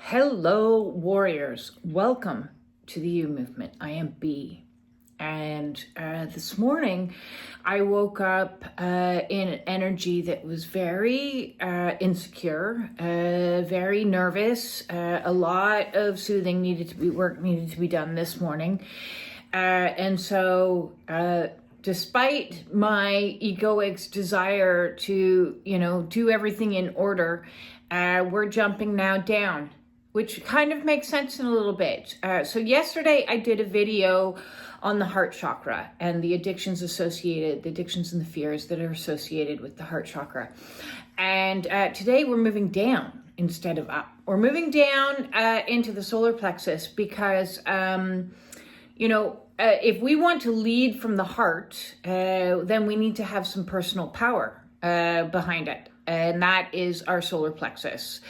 Hello, warriors. Welcome to the You Movement. I am B. And this morning, I woke up in an energy that was very insecure, very nervous. A lot of soothing needed to be done this morning. And so despite my egoic's desire to, do everything in order, we're jumping now down, which kind of makes sense in a little bit. So yesterday I did a video on the heart chakra and the addictions and the fears that are associated with the heart chakra. And today we're moving down instead of up. We're moving down into the solar plexus because, if we want to lead from the heart, then we need to have some personal power behind it. And that is our solar plexus.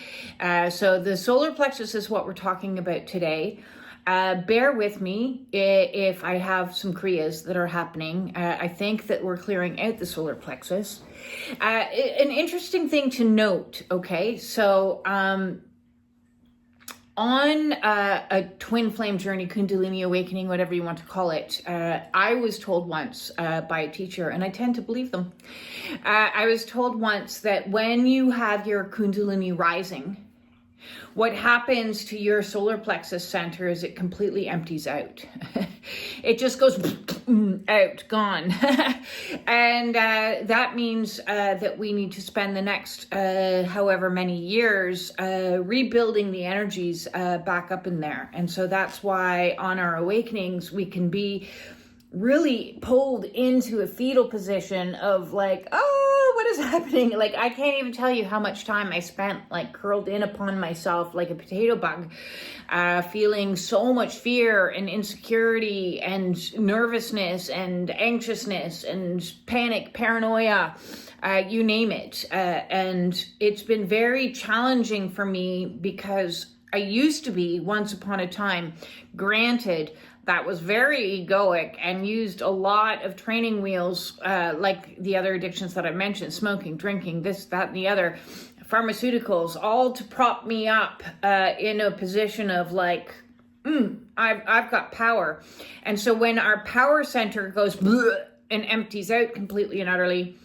So the solar plexus is what we're talking about today. Bear with me if I have some kriyas that are happening. I think that we're clearing out the solar plexus. An interesting thing to note, okay? So on a twin flame journey, Kundalini awakening, whatever you want to call it, I was told once by a teacher, and I tend to believe them. I was told once that when you have your Kundalini rising, what happens to your solar plexus center is it completely empties out. It just goes out, gone. And that means that we need to spend the next however many years rebuilding the energies back up in there. And so that's why on our awakenings, we can be really pulled into a fetal position of like, oh, what is happening? Like, I can't even tell you how much time I spent like curled in upon myself like a potato bug, feeling so much fear and insecurity and nervousness and anxiousness and panic, paranoia, you name it. And it's been very challenging for me because I used to be, once upon a time, granted, that was very egoic and used a lot of training wheels, like the other addictions that I mentioned, smoking, drinking, this, that, and the other, pharmaceuticals, all to prop me up in a position of like, I've got power. And so when our power center goes and empties out completely and utterly,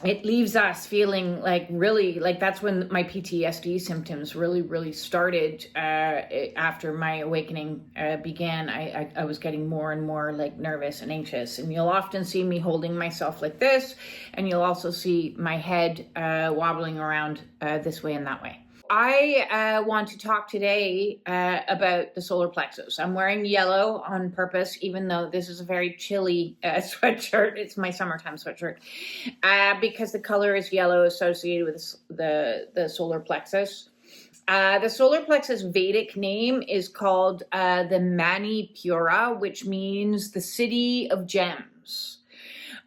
it leaves us feeling like really, like that's when my PTSD symptoms really started. After my awakening began, I was getting more and more like nervous and anxious. And you'll often see me holding myself like this, and you'll also see my head wobbling around this way and that way. I want to talk today about the solar plexus. I'm wearing yellow on purpose, even though this is a very chilly sweatshirt. It's my summertime sweatshirt because the color is yellow associated with the solar plexus. The solar plexus Vedic name is called the Manipura, which means the city of gems.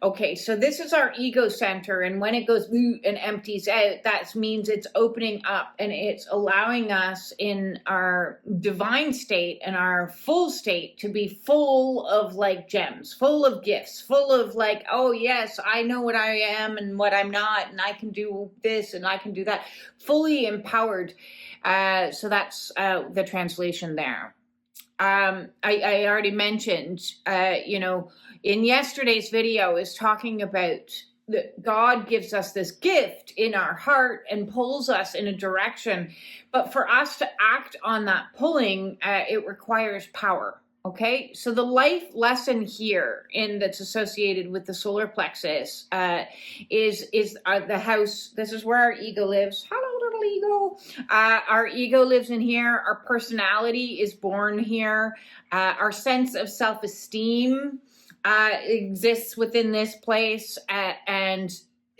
Okay, so this is our ego center, and when it goes and empties out, that means it's opening up and it's allowing us in our divine state and our full state to be full of like gems, full of gifts, full of like, oh yes, I know what I am and what I'm not, and I can do this and I can do that, fully empowered. So that's the translation there. I already mentioned, in yesterday's video is talking about that God gives us this gift in our heart and pulls us in a direction. But for us to act on that pulling, it requires power. Okay, so the life lesson here that's associated with the solar plexus is the house. This is where our ego lives. Hello, little ego. Our ego lives in here. Our personality is born here. Our sense of self-esteem exists within this place, and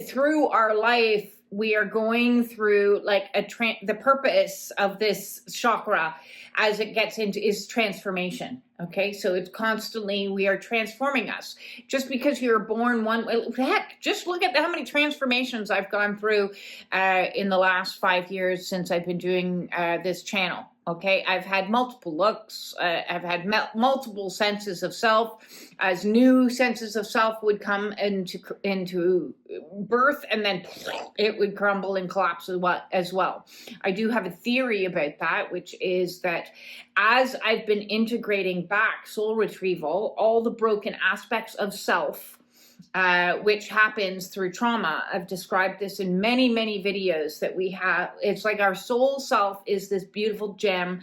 through our life we are going through like the purpose of this chakra as it gets into is transformation. Okay, so it's constantly, we are transforming us. Just because you're born one way, heck, just look at how many transformations I've gone through in the last 5 years since I've been doing this channel. Okay, I've had multiple looks. I've had multiple senses of self. As new senses of self would come into birth, and then it would crumble and collapse as well. I do have a theory about that, which is that as I've been integrating back soul retrieval, all the broken aspects of self, which happens through trauma. I've described this in many, many videos that we have. It's like our soul self is this beautiful gem,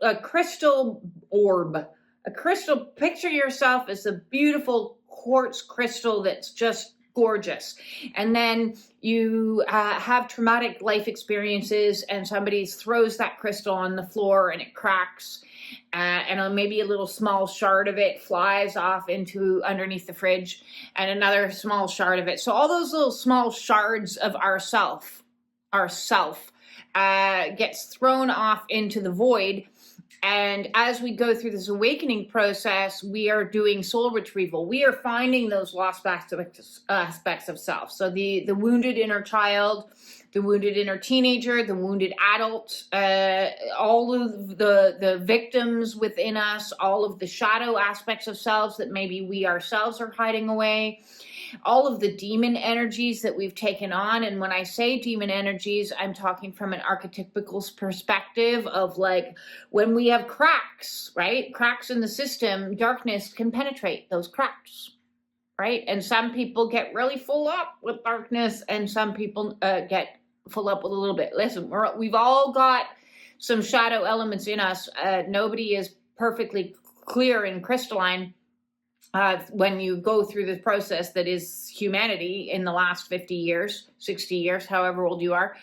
a crystal orb, a crystal. Picture yourself as a beautiful quartz crystal that's just gorgeous. And then you have traumatic life experiences and somebody throws that crystal on the floor and it cracks. And maybe a little small shard of it flies off into underneath the fridge, and another small shard of it. So all those little small shards of ourself gets thrown off into the void. And as we go through this awakening process, we are doing soul retrieval. We are finding those lost aspects of self. So the wounded inner child, the wounded inner teenager, the wounded adult, all of the victims within us, all of the shadow aspects of selves that maybe we ourselves are hiding away, all of the demon energies that we've taken on. And when I say demon energies, I'm talking from an archetypical perspective of like when we have cracks, right? Cracks in the system, darkness can penetrate those cracks, right? And some people get really full up with darkness, and some people get full up with a little bit. Listen, we've all got some shadow elements in us. Nobody is perfectly clear and crystalline. When you go through this process that is humanity in the last 50 years, 60 years, however old you are,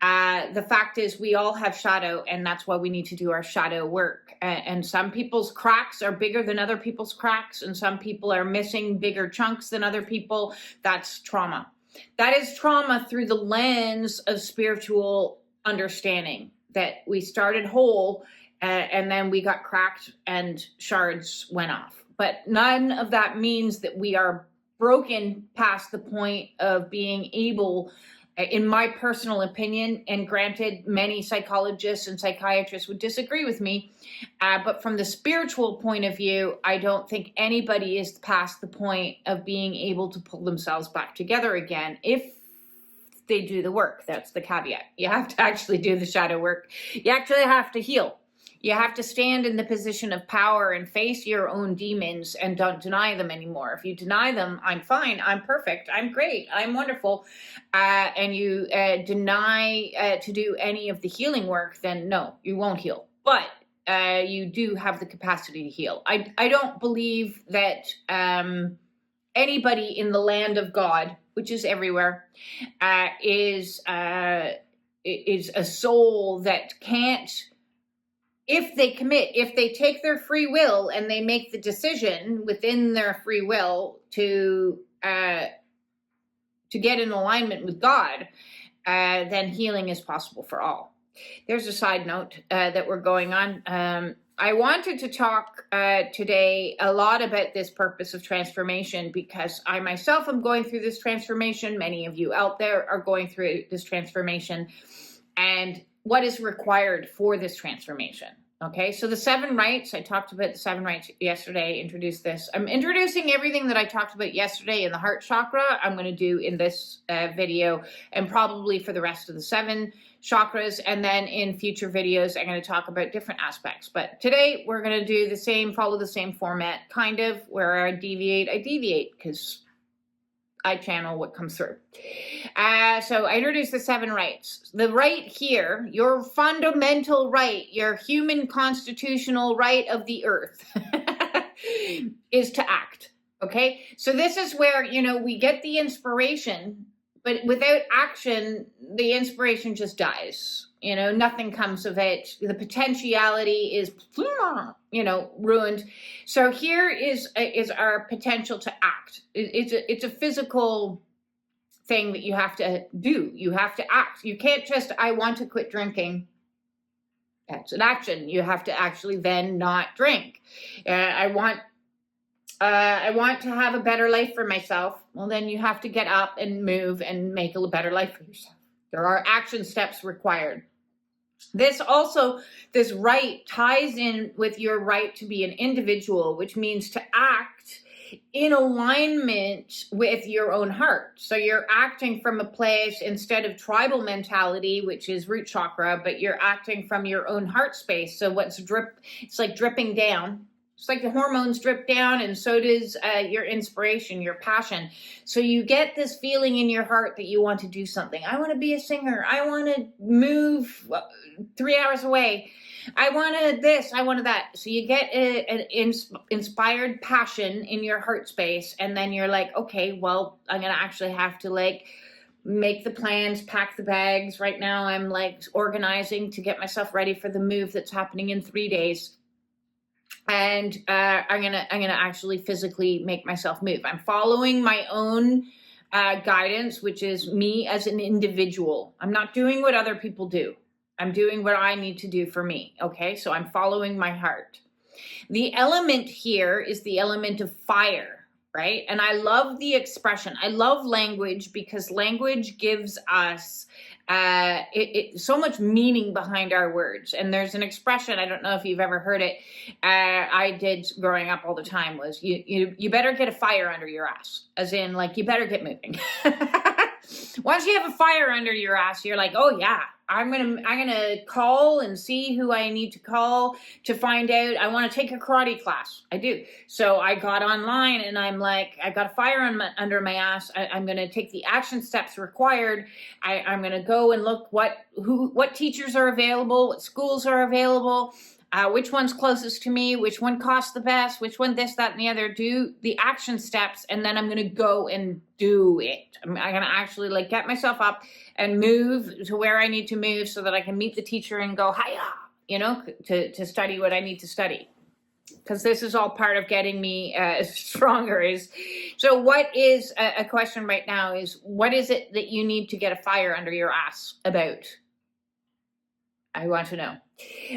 the fact is we all have shadow, and that's why we need to do our shadow work. And some people's cracks are bigger than other people's cracks, and some people are missing bigger chunks than other people. That's trauma. That is trauma through the lens of spiritual understanding, that we started whole and then we got cracked and shards went off. But none of that means that we are broken past the point of being able, in my personal opinion, and granted, many psychologists and psychiatrists would disagree with me, but from the spiritual point of view, I don't think anybody is past the point of being able to pull themselves back together again if they do the work. That's the caveat. You have to actually do the shadow work. You actually have to heal. You have to stand in the position of power and face your own demons and don't deny them anymore. If you deny them, I'm fine, I'm perfect, I'm great, I'm wonderful, and you deny to do any of the healing work, then no, you won't heal. But you do have the capacity to heal. I don't believe that anybody in the land of God, which is everywhere, is a soul that can't, if they commit, if they take their free will and they make the decision within their free will to get in alignment with God, then healing is possible for all. There's a side note that we're going on. I wanted to talk today a lot about this purpose of transformation because I myself am going through this transformation. Many of you out there are going through this transformation, and what is required for this transformation. Okay, so the 7 rights, I talked about the 7 rights yesterday, introduced this. I'm introducing everything that I talked about yesterday in the heart chakra. I'm going to do in this video, and probably for the rest of the 7 chakras. And then in future videos, I'm going to talk about different aspects. But today we're going to do the same, follow the same format, kind of. Where I deviate, because I channel what comes through. So I introduced the 7 rights. The right here, your fundamental right, your human constitutional right of the earth is to act. Okay. So this is where, we get the inspiration, but without action, the inspiration just dies. Nothing comes of it. The potentiality is, ruined. So here is our potential to act. It's a physical thing that you have to do. You have to act. You can't just, I want to quit drinking. That's an action. You have to actually then not drink. I want to have a better life for myself. Well, then you have to get up and move and make a better life for yourself. There are action steps required. This right ties in with your right to be an individual, which means to act in alignment with your own heart. So you're acting from a place instead of tribal mentality, which is root chakra, but you're acting from your own heart space. So it's like dripping down. It's like the hormones drip down, and so does your inspiration, your passion. So you get this feeling in your heart that you want to do something. I want to be a singer. I want to move 3 hours away. I wanted this, I wanted that. So you get an inspired passion in your heart space, and then you're like, okay, well, I'm going to actually have to like make the plans, pack the bags. Right now I'm like organizing to get myself ready for the move that's happening in 3 days. And I'm gonna actually physically make myself move. I'm following my own guidance, which is me as an individual. I'm not doing what other people do. I'm doing what I need to do for me. Okay, so I'm following my heart. The element here is the element of fire, right? And I love the expression. I love language because language gives us so much meaning behind our words. And there's an expression, I don't know if you've ever heard it, I did growing up all the time, was you better get a fire under your ass, as in like you better get moving. Once you have a fire under your ass, you're like, oh yeah, I'm gonna call and see who I need to call to find out. I want to take a karate class. I do. So I got online and I'm like, I got a fire under my ass. I'm gonna take the action steps required. I'm gonna go and look what teachers are available, what schools are available. Which one's closest to me, which one costs the best, which one this, that, and the other, do the action steps, and then I'm going to go and do it. I'm going to actually like get myself up and move to where I need to move so that I can meet the teacher and go, hiya, to study what I need to study. Because this is all part of getting me stronger. So what is a question right now is, what is it that you need to get a fire under your ass about? I want to know.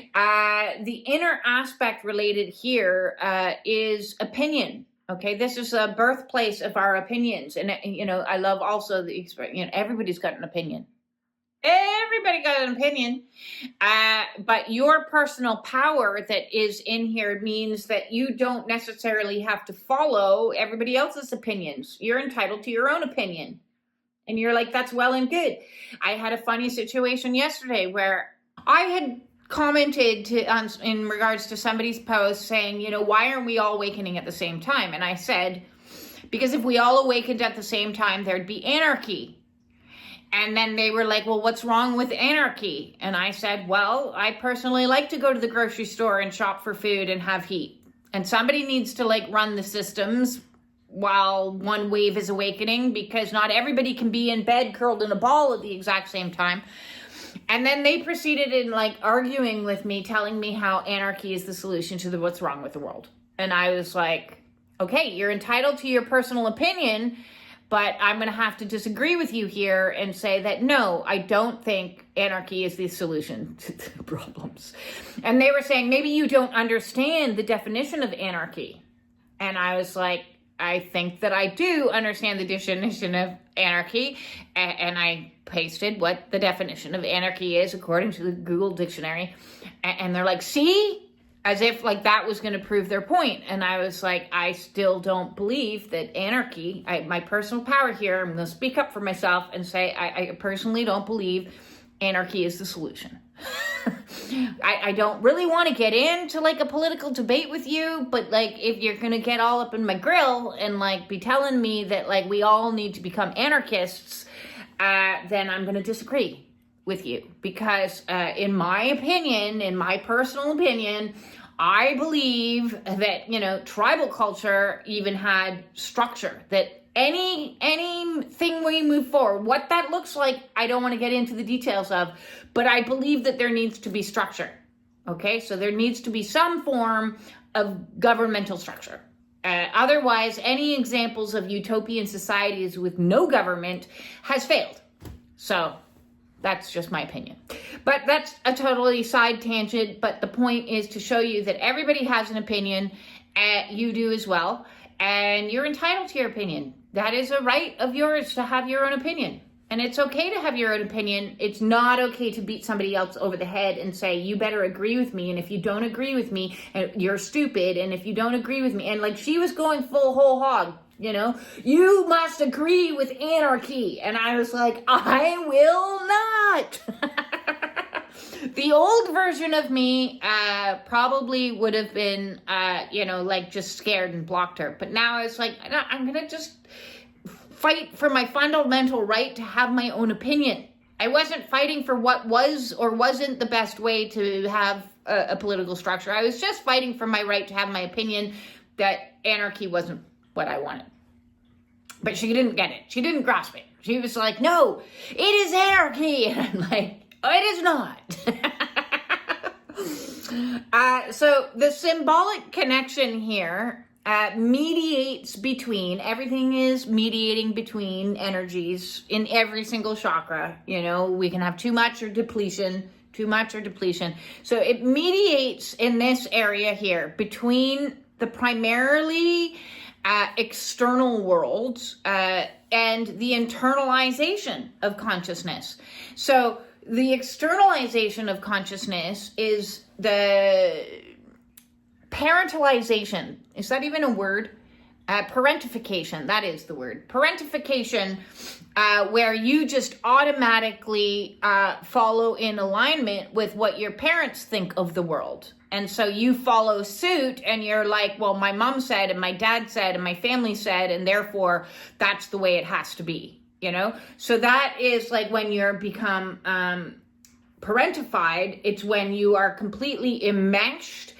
The inner aspect related here is opinion. Okay, this is a birthplace of our opinions. And, I love also the, everybody's got an opinion. Everybody got an opinion. But your personal power that is in here means that you don't necessarily have to follow everybody else's opinions. You're entitled to your own opinion. And you're like, that's well and good. I had a funny situation yesterday where I had commented in regards to somebody's post saying, why aren't we all awakening at the same time? And I said, because if we all awakened at the same time, there'd be anarchy. And then they were like, well, what's wrong with anarchy? And I said, well, I personally like to go to the grocery store and shop for food and have heat. And somebody needs to like run the systems while one wave is awakening, because not everybody can be in bed curled in a ball at the exact same time. And then they proceeded in like arguing with me, telling me how anarchy is the solution to what's wrong with the world. And I was like, okay, you're entitled to your personal opinion, but I'm going to have to disagree with you here and say that, no, I don't think anarchy is the solution to the problems. And they were saying, maybe you don't understand the definition of anarchy. And I was like, I think that I do understand the definition of anarchy, and I pasted what the definition of anarchy is according to the Google dictionary, and they're like, see? As if like that was going to prove their point. And I was like, I still don't believe that anarchy, my personal power here, I'm going to speak up for myself and say, I personally don't believe anarchy is the solution. I don't really want to get into like a political debate with you, but like if you're gonna get all up in my grill and like be telling me that like we all need to become anarchists, then I'm gonna disagree with you, because in my opinion, in my personal opinion, I believe that tribal culture even had structure, that anything we move forward, what that looks like, I don't want to get into the details of, but I believe that there needs to be structure. Okay, so there needs to be some form of governmental structure. Otherwise, any examples of utopian societies with no government has failed. So that's just my opinion. But that's a totally side tangent. But the point is to show you that everybody has an opinion, you do as well, and you're entitled to your opinion. That is a right of yours to have your own opinion. And it's okay to have your own opinion. It's not okay to beat somebody else over the head and say, you better agree with me. And if you don't agree with me, you're stupid. And if you don't agree with me, and like she was going full whole hog, you know, you must agree with anarchy. And I was like, I will not. The old version of me probably would have been, you know, like just scared and blocked her. But now it's like, I'm going to just fight for my fundamental right to have my own opinion. I wasn't fighting for what was or wasn't the best way to have a political structure. I was just fighting for my right to have my opinion that anarchy wasn't what I wanted. But she didn't get it. She didn't grasp it. She was like, no, it is anarchy. And I'm like, oh, it is not. So the symbolic connection here mediates between, everything is mediating between energies in every single chakra. You know, we can have too much or depletion. So it mediates in this area here between the primarily external world and the internalization of consciousness. So the externalization of consciousness is the parentalization. Is that even a word? Parentification, that is the word. Parentification, where you just automatically follow in alignment with what your parents think of the world. And so you follow suit and you're like, well, my mom said and my dad said and my family said, and therefore that's the way it has to be, you know? So that is like when you're become parentified, it's when you are completely enmeshed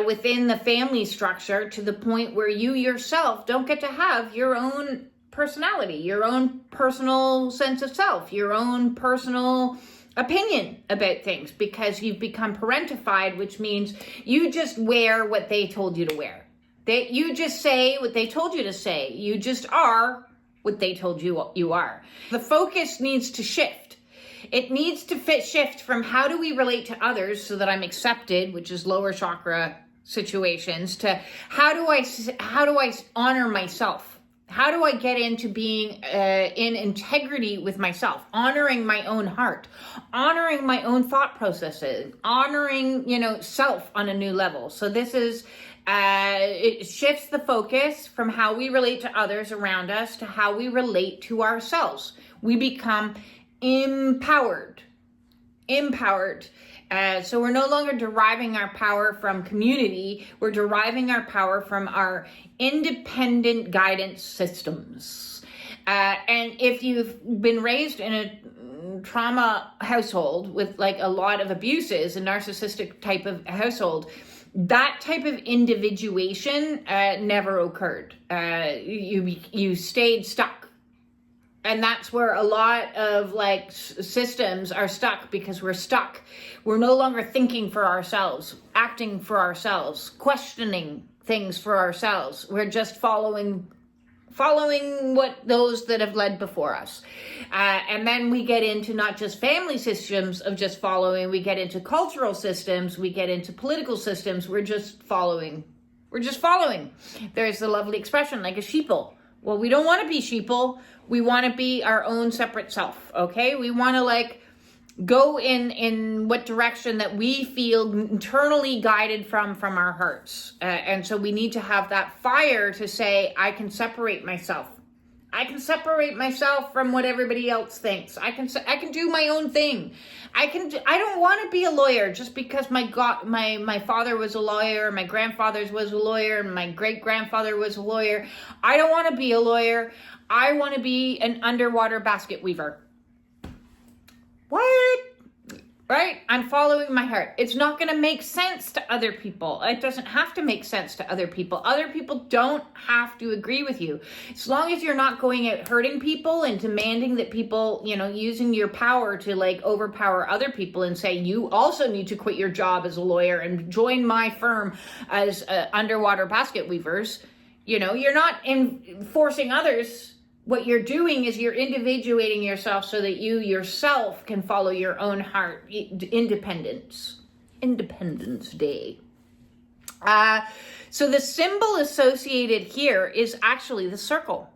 within the family structure to the point where you yourself don't get to have your own personality, your own personal sense of self, your own personal opinion about things, because you've become parentified, which means you just wear what they told you to wear. You just say what they told you to say. You just are what they told you you are. The focus needs to shift. It needs to shift from how do we relate to others so that I'm accepted, which is lower chakra situations, to how do I honor myself? How do I get into being in integrity with myself, honoring my own heart, honoring my own thought processes, honoring, you know, self on a new level. So this is, it shifts the focus from how we relate to others around us to how we relate to ourselves. We become empowered. So we're no longer deriving our power from community. We're deriving our power from our independent guidance systems. And if you've been raised in a trauma household with like a lot of abuses, a narcissistic type of household, that type of individuation never occurred. You stayed stuck. And that's where a lot of like systems are stuck, because we're stuck. We're no longer thinking for ourselves, acting for ourselves, questioning things for ourselves. We're just following what those that have led before us. And then we get into not just family systems of just following, we get into cultural systems, we get into political systems. We're just following. There's the lovely expression, like a sheeple. Well, we don't want to be sheeple. We want to be our own separate self, okay? We want to like go in what direction that we feel internally guided from our hearts. And so we need to have that fire to say, I can separate myself. I can separate myself from what everybody else thinks. I can do my own thing. I don't want to be a lawyer just because my father was a lawyer, my grandfather was a lawyer, and my great grandfather was a lawyer. I don't want to be a lawyer. I want to be an underwater basket weaver. What? Right? I'm following my heart. It's not going to make sense to other people. It doesn't have to make sense to other people. Other people don't have to agree with you. As long as you're not going out hurting people and demanding that people, you know, using your power to like overpower other people and say, you also need to quit your job as a lawyer and join my firm as underwater basket weavers. You know, you're not forcing others. What you're doing is you're individuating yourself so that you yourself can follow your own heart. Independence Day. So the symbol associated here is actually the circle.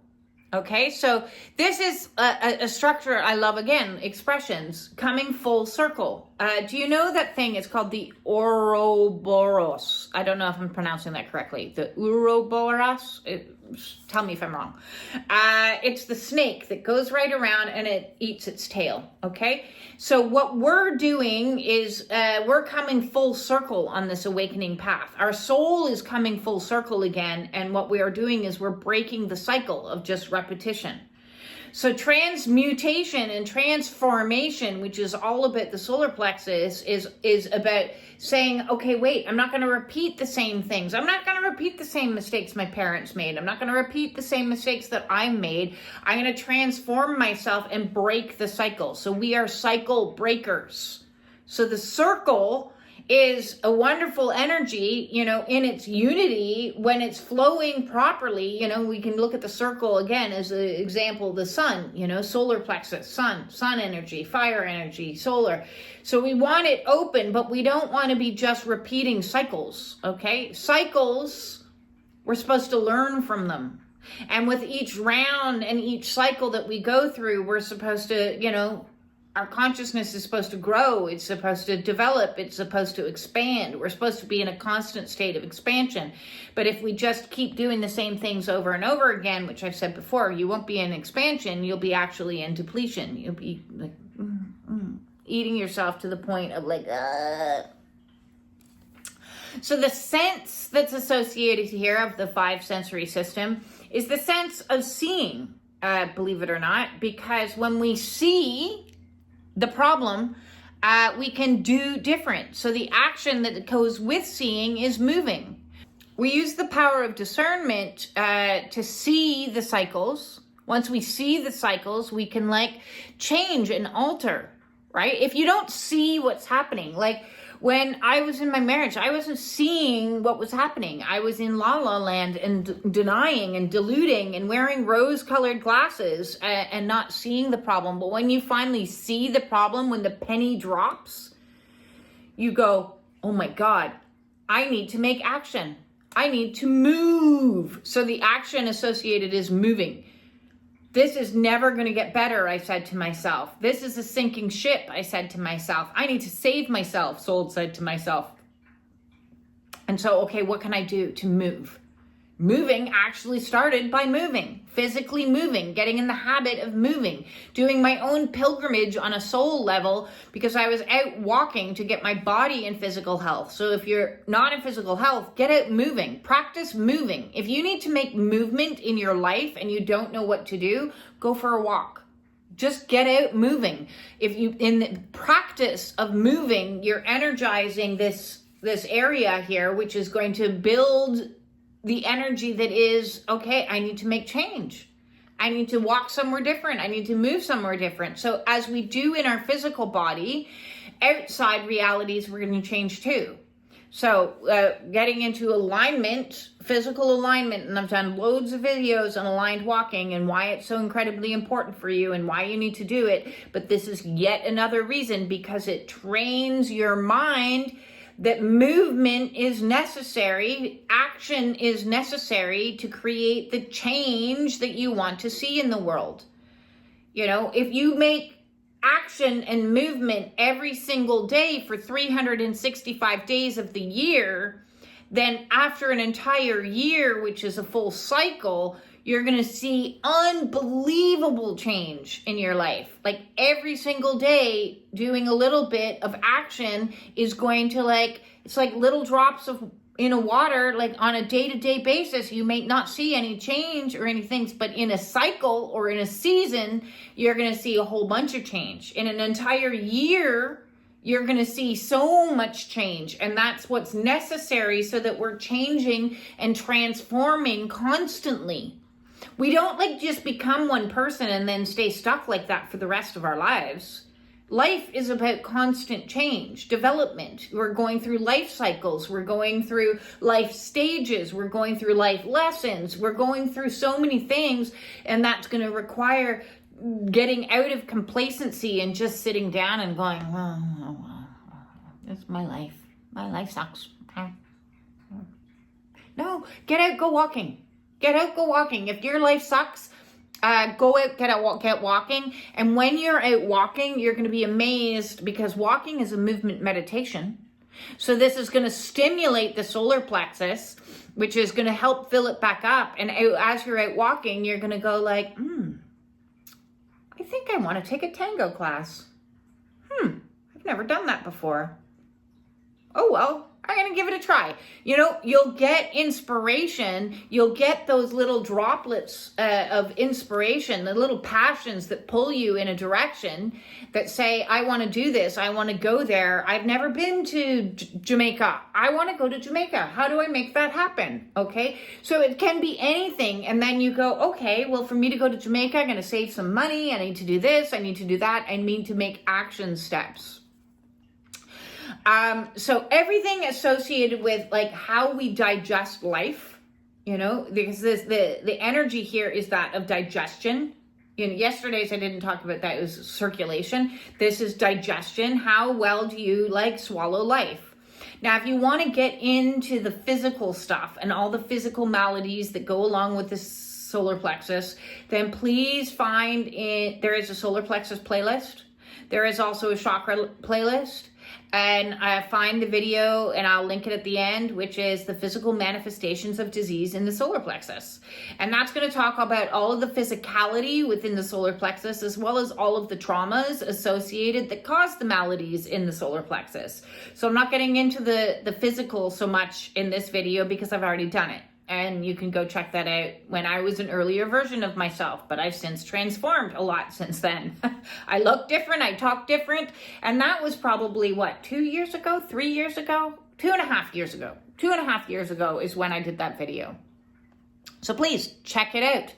Okay, so this is a structure I love. Again, expressions coming full circle. Do you know that thing? It's called the Ouroboros. I don't know if I'm pronouncing that correctly. The Ouroboros. Tell me if I'm wrong. It's the snake that goes right around and it eats its tail. Okay, so what we're doing is we're coming full circle on this awakening path. Our soul is coming full circle again, and what we are doing is we're breaking the cycle of just repetition. So transmutation and transformation, which is all about the solar plexus, is about saying, okay, wait, I'm not going to repeat the same things. I'm not going to repeat the same mistakes my parents made. I'm not going to repeat the same mistakes that I made. I'm going to transform myself and break the cycle. So we are cycle breakers. So the circle is a wonderful energy, you know, in its unity when it's flowing properly. You know, we can look at the circle again as an example, the sun, you know, solar plexus, sun energy, fire energy, solar. So we want it open, but we don't want to be just repeating cycles, okay? Cycles, we're supposed to learn from them. And with each round and each cycle that we go through, we're supposed to, you know, our consciousness is supposed to grow. It's supposed to develop. It's supposed to expand. We're supposed to be in a constant state of expansion. But if we just keep doing the same things over and over again, which I've said before, you won't be in expansion. You'll be actually in depletion. You'll be like eating yourself to the point of like, So the sense that's associated here of the 5 sensory system is the sense of seeing, believe it or not, because when we see the problem, we can do different. So the action that goes with seeing is moving. We use the power of discernment to see the cycles. Once we see the cycles, we can like change and alter, right? If you don't see what's happening, like when I was in my marriage, I wasn't seeing what was happening. I was in la la land and denying and deluding and wearing rose-colored glasses and not seeing the problem. But when you finally see the problem, when the penny drops, you go, oh my God, I need to make action. I need to move. So the action associated is moving. This is never going to get better, I said to myself. This is a sinking ship, I said to myself. I need to save myself, soul said to myself. And so, okay, what can I do to move? Moving actually started by moving, physically moving, getting in the habit of moving, doing my own pilgrimage on a soul level because I was out walking to get my body in physical health. So if you're not in physical health, get out moving, practice moving. If you need to make movement in your life and you don't know what to do, go for a walk. Just get out moving. If you, in the practice of moving, you're energizing this area here, which is going to build the energy that is, okay, I need to make change. I need to walk somewhere different. I need to move somewhere different. So as we do in our physical body, outside realities, we're going to change too. So getting into alignment, physical alignment, and I've done loads of videos on aligned walking and why it's so incredibly important for you and why you need to do it. But this is yet another reason, because it trains your mind that movement is necessary, action is necessary to create the change that you want to see in the world. You know, if you make action and movement every single day for 365 days of the year, then after an entire year, which is a full cycle, you're going to see unbelievable change in your life. Like every single day doing a little bit of action is going to it's like little drops of in a water, like on a day-to-day basis. You may not see any change or anything, but in a cycle or in a season, you're going to see a whole bunch of change. In an entire year, you're going to see so much change. And that's what's necessary so that we're changing and transforming constantly. We don't just become one person and then stay stuck like that for the rest of our lives. Life is about constant change, development. We're going through life cycles. We're going through life stages. We're going through life lessons. We're going through so many things, and that's going to require getting out of complacency and just sitting down and going, it's my life. My life sucks. No, get out, go walking. Get out, go walking. If your life sucks, Go out, get walking. And when you're out walking, you're going to be amazed because walking is a movement meditation. So this is going to stimulate the solar plexus, which is going to help fill it back up. And as you're out walking, you're going to go like, I think I want to take a tango class. I've never done that before. Oh, well, I'm going to give it a try. You know, you'll get inspiration. You'll get those little droplets of inspiration, the little passions that pull you in a direction that say, I want to do this. I want to go there. I've never been to Jamaica. I want to go to Jamaica. How do I make that happen? Okay. So it can be anything. And then you go, okay, well, for me to go to Jamaica, I'm going to save some money. I need to do this. I need to do that. I need to make action steps. So everything associated with like how we digest life, you know, because the energy here is that of digestion. You know, yesterday's I didn't talk about that. It was circulation. This is digestion. How well do you like swallow life? Now, if you want to get into the physical stuff and all the physical maladies that go along with this solar plexus, then please find there is a solar plexus playlist. There is also a chakra playlist. And find the video, and I'll link it at the end, which is the physical manifestations of disease in the solar plexus. And that's going to talk about all of the physicality within the solar plexus, as well as all of the traumas associated that cause the maladies in the solar plexus. So I'm not getting into the physical so much in this video because I've already done it. And you can go check that out when I was an earlier version of myself, but I've since transformed a lot since then. I look different, I talk different, and that was probably, 2 years ago, 3 years ago, 2.5 years ago. 2.5 years ago is when I did that video. So please check it out.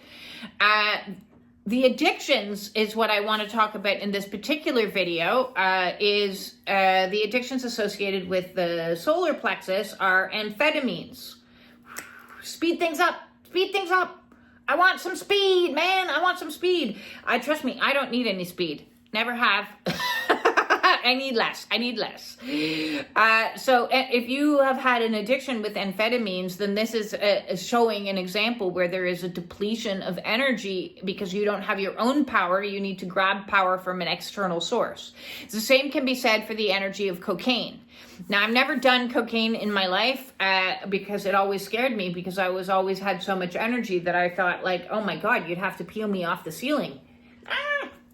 The addictions is what I want to talk about in this particular video, is the addictions associated with the solar plexus are amphetamines. Speed things up. I want some speed, man. I want some speed. Trust me, I don't need any speed. Never have. I need less. So if you have had an addiction with amphetamines, then this is showing an example where there is a depletion of energy because you don't have your own power. You need to grab power from an external source. The same can be said for the energy of cocaine. Now, I've never done cocaine in my life because it always scared me because I always had so much energy that I thought like, oh my God, you'd have to peel me off the ceiling.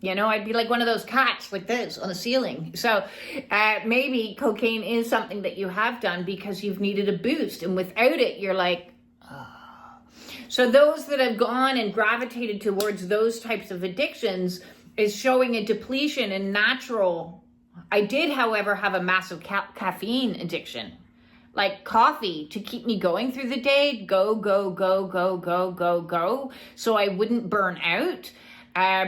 You know, I'd be like one of those cats like this on the ceiling. So maybe cocaine is something that you have done because you've needed a boost. And without it, you're like, oh. So those that have gone and gravitated towards those types of addictions is showing a depletion in natural. I did, however, have a massive caffeine addiction. Like coffee to keep me going through the day. Go. So I wouldn't burn out.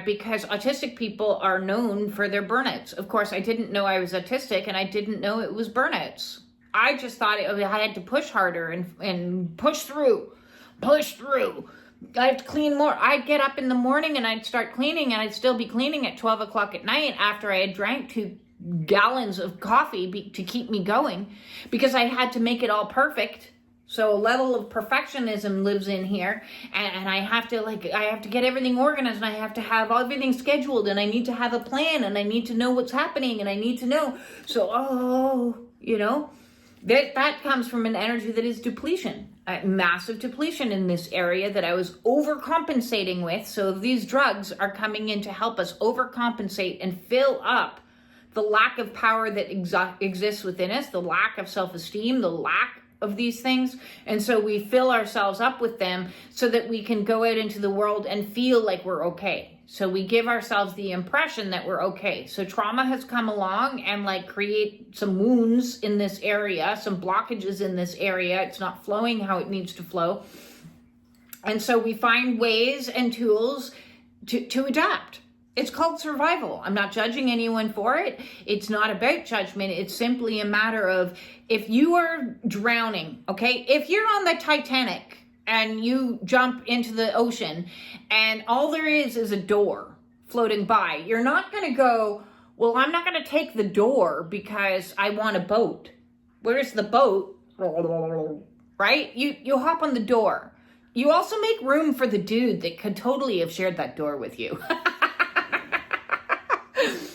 Because autistic people are known for their burnouts. Of course, I didn't know I was autistic and I didn't know it was burnouts. I just thought I had to push harder and push through. I have to clean more. I'd get up in the morning and I'd start cleaning and I'd still be cleaning at 12 o'clock at night after I had drank 2 gallons of coffee to keep me going because I had to make it all perfect. So a level of perfectionism lives in here and I have to get everything organized and I have to have everything scheduled and I need to have a plan and I need to know what's happening and I need to know. So, that comes from an energy that is depletion, massive depletion in this area that I was overcompensating with. So these drugs are coming in to help us overcompensate and fill up the lack of power that exists within us, the lack of self-esteem, the lack of these things. And so we fill ourselves up with them so that we can go out into the world and feel like we're okay. So we give ourselves the impression that we're okay. So trauma has come along and create some wounds in this area, some blockages in this area. It's not flowing how it needs to flow. And so we find ways and tools to adapt. It's called survival. I'm not judging anyone for it. It's not about judgment. It's simply a matter of if you are drowning, okay? If you're on the Titanic and you jump into the ocean and all there is a door floating by, you're not going to go, well, I'm not going to take the door because I want a boat. Where's the boat? Right? You hop on the door. you also make room for the dude that could totally have shared that door with you.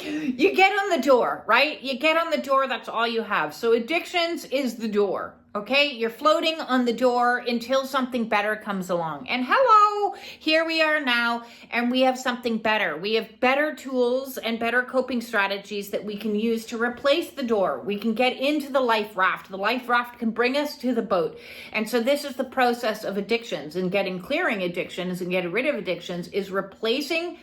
You get on the door, right? You get on the door, that's all you have. So addictions is the door, okay? You're floating on the door until something better comes along. And hello, here we are now, and we have something better. We have better tools and better coping strategies that we can use to replace the door. We can get into the life raft. The life raft can bring us to the boat. And so this is the process of addictions, and clearing addictions and getting rid of addictions is replacing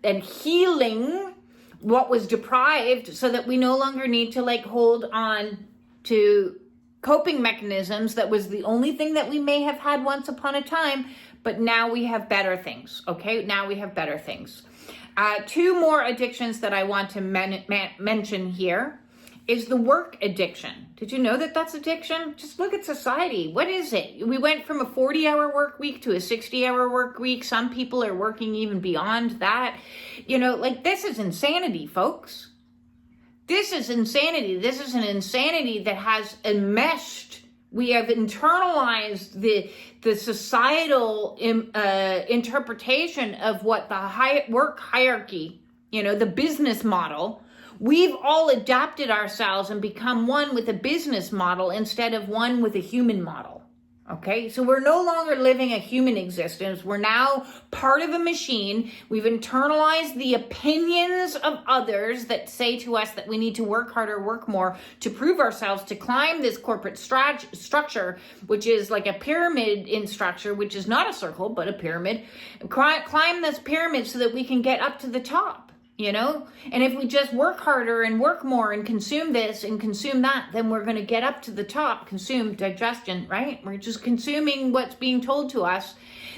and healing what was deprived so that we no longer need to like hold on to coping mechanisms that was the only thing that we may have had once upon a time, but now we have better things, okay? Now we have better things. Two more addictions that I want to mention here is the work addiction. Did you know that that's addiction? Just look at society. What is it? We went from a 40-hour work week to a 60-hour work week. Some people are working even beyond that. You know, like this is insanity, folks. This is insanity. This is an insanity that has enmeshed. We have internalized the societal interpretation of what the work hierarchy, you know, the business model. We've all adapted ourselves and become one with a business model instead of one with a human model. Okay, so we're no longer living a human existence. We're now part of a machine. We've internalized the opinions of others that say to us that we need to work harder, work more to prove ourselves, to climb this corporate structure, which is like a pyramid in structure, which is not a circle, but a pyramid. Climb this pyramid so that we can get up to the top. You know, and if we just work harder and work more and consume this and consume that, then we're going to get up to the top. Consume, digestion, right? We're just consuming what's being told to us,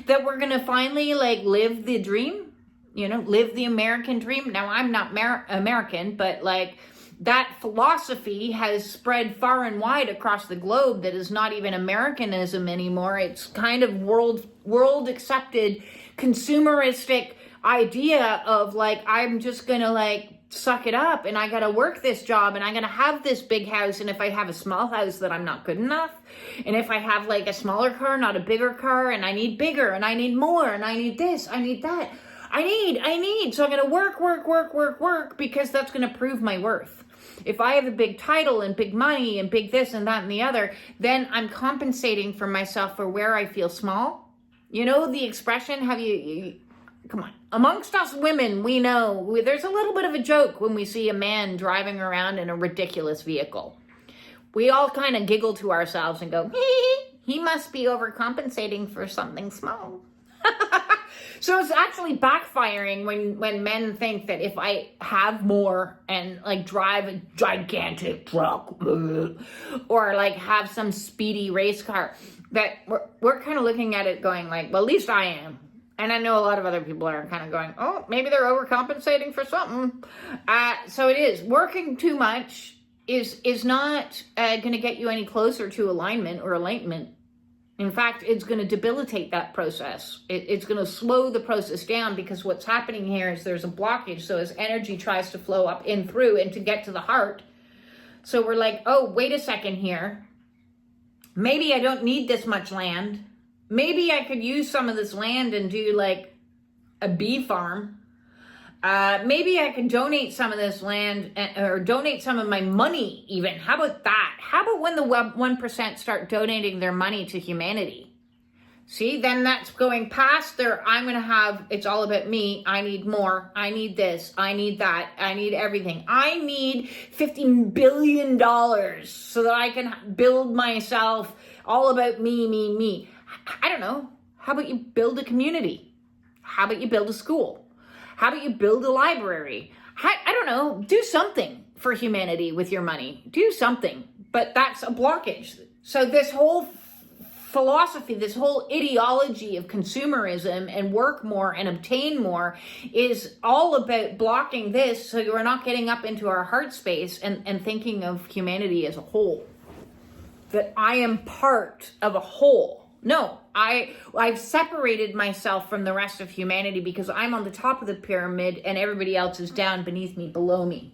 that we're going to finally like live the dream, you know, live the American dream. Now, I'm not American, but like that philosophy has spread far and wide across the globe. That is not even Americanism anymore. It's kind of world accepted consumeristic idea of like, I'm just gonna like suck it up and I gotta work this job and I'm gonna have this big house, and if I have a small house that I'm not good enough, and if I have like a smaller car, not a bigger car, and I need bigger and I need more and I need this, I need that, I need, so I'm gonna work because that's gonna prove my worth. If I have a big title and big money and big this and that and the other, then I'm compensating for myself for where I feel small. You know the expression, come on. Amongst us women, we know there's a little bit of a joke when we see a man driving around in a ridiculous vehicle. We all kind of giggle to ourselves and go, he must be overcompensating for something small. So it's actually backfiring when men think that if I have more and like drive a gigantic truck or like have some speedy race car, that we're kind of looking at it going like, well, at least I am. And I know a lot of other people are kind of going, oh, maybe they're overcompensating for something. So it is. Working too much is not going to get you any closer to alignment or enlightenment. In fact, it's going to debilitate that process. It's going to slow the process down, because what's happening here is there's a blockage. So as energy tries to flow up in through and to get to the heart. So we're like, oh, wait a second here. Maybe I don't need this much land. Maybe I could use some of this land and do like a bee farm. Maybe I could donate some of this land or donate some of my money even. How about that? How about when the 1% start donating their money to humanity? See, then that's going past their, I'm going to have, it's all about me. I need more. I need this. I need that. I need everything. I need $15 billion so that I can build myself all about me. I don't know. How about you build a community? How about you build a school? How about you build a library? I don't know. Do something for humanity with your money. Do something. But that's a blockage. So this whole philosophy, this whole ideology of consumerism and work more and obtain more is all about blocking this, so we're not getting up into our heart space and thinking of humanity as a whole. That I am part of a whole. No, I've separated myself from the rest of humanity because I'm on the top of the pyramid and everybody else is down beneath me, below me.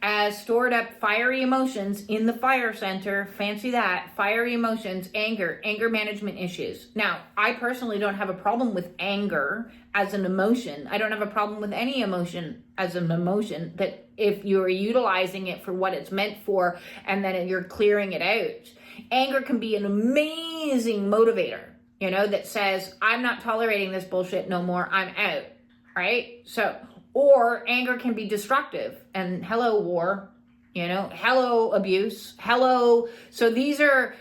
stored up fiery emotions in the fire center. Fancy that. Fiery emotions, anger management issues. Now, I personally don't have a problem with anger as an emotion. I don't have a problem with any emotion as an emotion, that if you're utilizing it for what it's meant for and then you're clearing it out. Anger can be an amazing motivator, that says, I'm not tolerating this bullshit no more. I'm out, right? So, or anger can be destructive, and hello war, hello abuse, hello. So these are,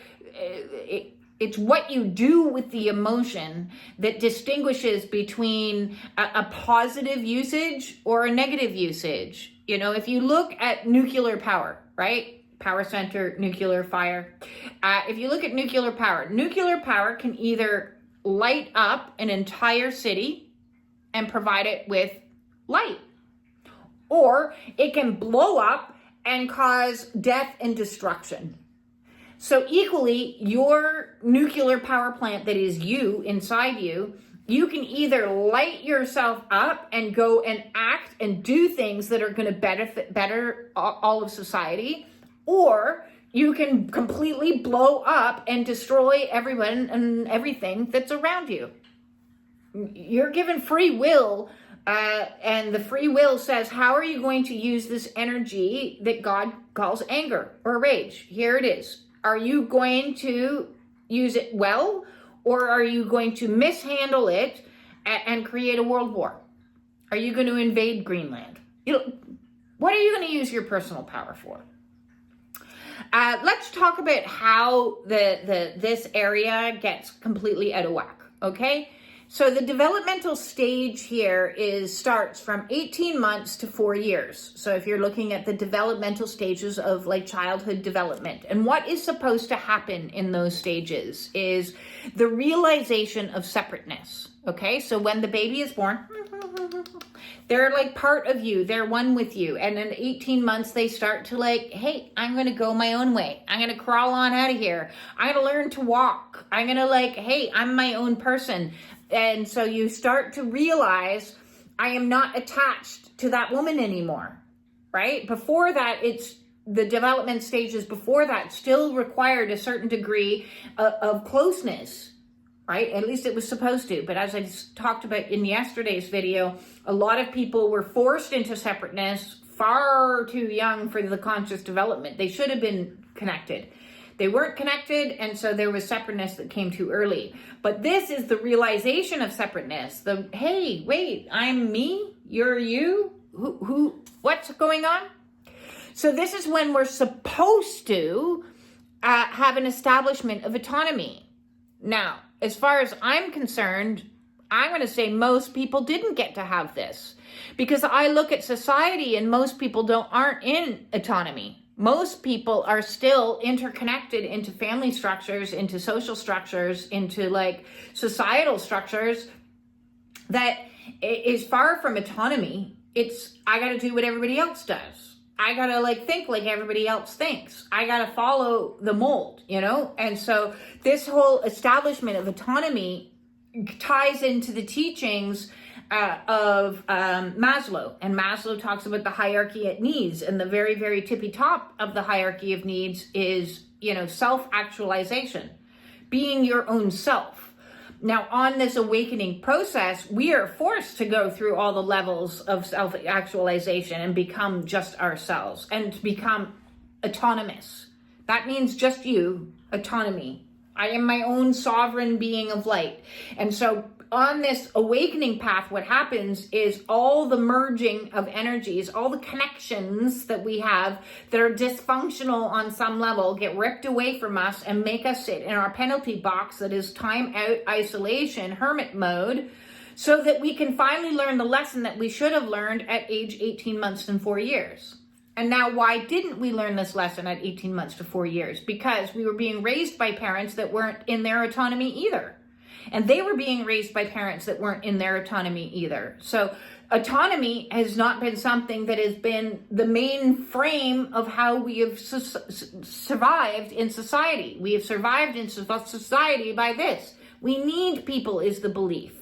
it's what you do with the emotion that distinguishes between a positive usage or a negative usage. If you look at nuclear power, right? Power center, nuclear fire. If you look at nuclear power can either light up an entire city and provide it with light, or it can blow up and cause death and destruction. So equally, your nuclear power plant that is you, inside you, you can either light yourself up and go and act and do things that are going to better all of society, or you can completely blow up and destroy everyone and everything that's around you. You're given free will, and the free will says, how are you going to use this energy that God calls anger or rage? Here it is. Are you going to use it well, or are you going to mishandle it and create a world war? Are you going to invade Greenland? What are you going to use your personal power for? Let's talk about how this area gets completely out of whack, okay? So the developmental stage here starts from 18 months to 4 years. So if you're looking at the developmental stages of like childhood development, and what is supposed to happen in those stages is the realization of separateness, okay? So when the baby is born, they're like part of you. They're one with you. And in 18 months, they start to like, hey, I'm going to go my own way. I'm going to crawl on out of here. I'm going to learn to walk. I'm going to like, hey, I'm my own person. And so you start to realize I am not attached to that woman anymore, right? Before that, it's the development stages before that still required a certain degree of closeness, right? At least it was supposed to. But as I talked about in yesterday's video, a lot of people were forced into separateness far too young for the conscious development. They should have been connected. They weren't connected, and so there was separateness that came too early. But this is the realization of separateness. The, hey, wait, I'm me, you're you, what's going on? So this is when we're supposed to have an establishment of autonomy. Now, as far as I'm concerned, I'm going to say most people didn't get to have this, because I look at society and most people aren't in autonomy. Most people are still interconnected into family structures, into social structures, into like societal structures that is far from autonomy. It's, I got to do what everybody else does. I got to like think like everybody else thinks. I got to follow the mold, And so this whole establishment of autonomy ties into the teachings of Maslow. And Maslow talks about the hierarchy of needs, and the very, very tippy top of the hierarchy of needs is, self-actualization, being your own self. Now, on this awakening process, we are forced to go through all the levels of self-actualization and become just ourselves and to become autonomous. That means just you, autonomy. I am my own sovereign being of light. And so on this awakening path, what happens is all the merging of energies, all the connections that we have that are dysfunctional on some level get ripped away from us and make us sit in our penalty box that is time out, isolation, hermit mode, so that we can finally learn the lesson that we should have learned at age 18 months and 4 years. And now, why didn't we learn this lesson at 18 months to 4 years? Because we were being raised by parents that weren't in their autonomy either. And they were being raised by parents that weren't in their autonomy either. So autonomy has not been something that has been the main frame of how we have survived in society. We have survived in society by this. We need people is the belief.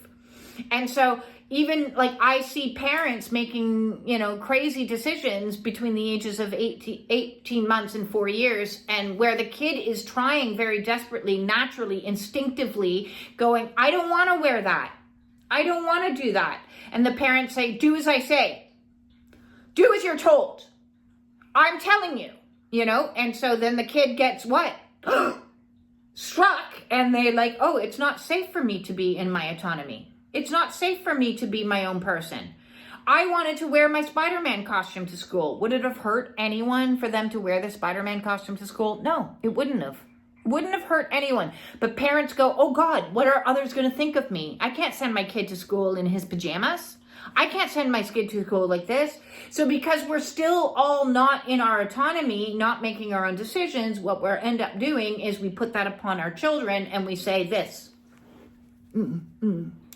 And so even like I see parents making, crazy decisions between the ages of 18 months and 4 years, and where the kid is trying very desperately, naturally, instinctively going, I don't want to wear that. I don't want to do that. And the parents say, do as I say. Do as you're told. I'm telling you, and so then the kid gets what? Struck, and they like, oh, it's not safe for me to be in my autonomy. It's not safe for me to be my own person. I wanted to wear my Spider-Man costume to school. Would it have hurt anyone for them to wear the Spider-Man costume to school? No, it wouldn't have. It wouldn't have hurt anyone. But parents go, oh God, what are others going to think of me? I can't send my kid to school in his pajamas. I can't send my kid to school like this. So because we're still all not in our autonomy, not making our own decisions, what we end up doing is we put that upon our children and we say this.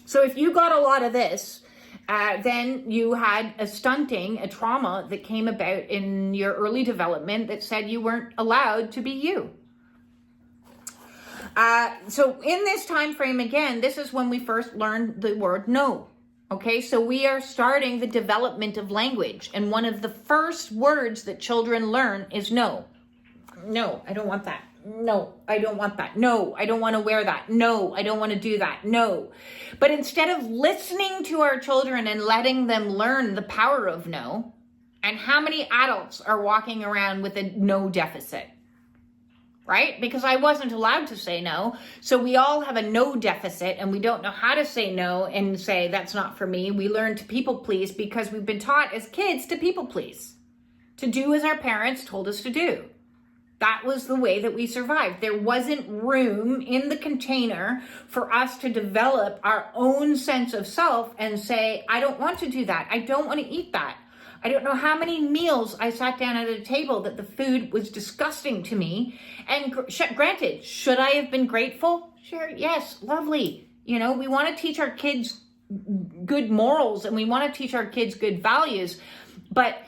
So if you got a lot of this, then you had a stunting, a trauma that came about in your early development that said you weren't allowed to be you. So in this time frame, again, this is when we first learned the word no. Okay, so we are starting the development of language. And one of the first words that children learn is no. No, I don't want that. No, I don't want that. No, I don't want to wear that. No, I don't want to do that. No. But instead of listening to our children and letting them learn the power of no, and how many adults are walking around with a no deficit? Right? Because I wasn't allowed to say no. So we all have a no deficit and we don't know how to say no and say that's not for me. We learn to people please because we've been taught as kids to people please, to do as our parents told us to do. That was the way that we survived. There wasn't room in the container for us to develop our own sense of self and say, I don't want to do that. I don't want to eat that. I don't know how many meals I sat down at a table that the food was disgusting to me. And granted, should I have been grateful? Sure, yes, lovely. We want to teach our kids good morals and we want to teach our kids good values. But,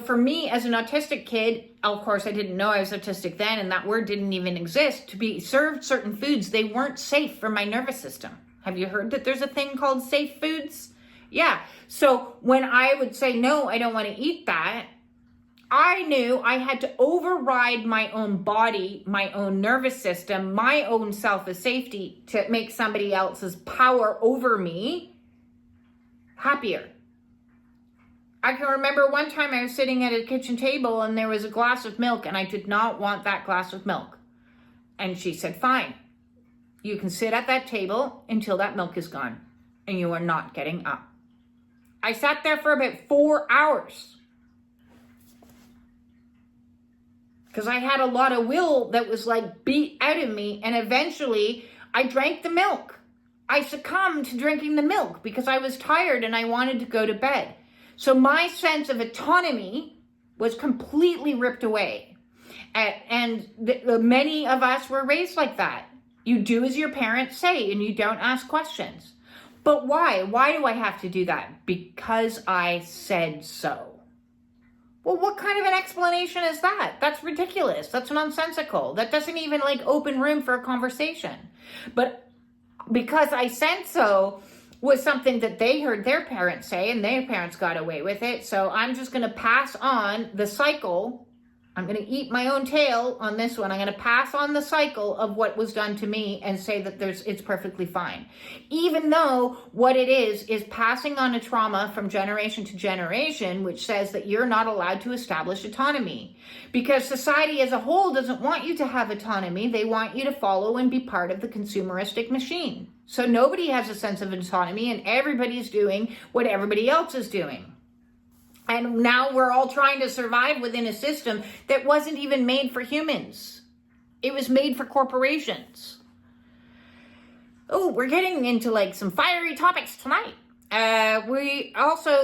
for me as an autistic kid, of course, I didn't know I was autistic then, and that word didn't even exist. To be served certain foods, they weren't safe for my nervous system. Have you heard that there's a thing called safe foods? Yeah. So when I would say, no, I don't want to eat that, I knew I had to override my own body, my own nervous system, my own self as safety to make somebody else's power over me happier. I can remember one time I was sitting at a kitchen table and there was a glass of milk and I did not want that glass of milk. And she said, fine, you can sit at that table until that milk is gone and you are not getting up. I sat there for about 4 hours because I had a lot of will that was like beat out of me. And eventually I drank the milk. I succumbed to drinking the milk because I was tired and I wanted to go to bed. So my sense of autonomy was completely ripped away. And many of us were raised like that. You do as your parents say and you don't ask questions. But why? Why do I have to do that? Because I said so. Well, what kind of an explanation is that? That's ridiculous. That's nonsensical. That doesn't even open room for a conversation. But because I said so was something that they heard their parents say and their parents got away with it. So I'm just going to pass on the cycle. I'm going to eat my own tail on this one. I'm going to pass on the cycle of what was done to me and say that it's perfectly fine. Even though what it is passing on a trauma from generation to generation, which says that you're not allowed to establish autonomy. Because society as a whole doesn't want you to have autonomy. They want you to follow and be part of the consumeristic machine. So nobody has a sense of autonomy and everybody's doing what everybody else is doing. And now we're all trying to survive within a system that wasn't even made for humans. It was made for corporations. Oh, we're getting into some fiery topics tonight.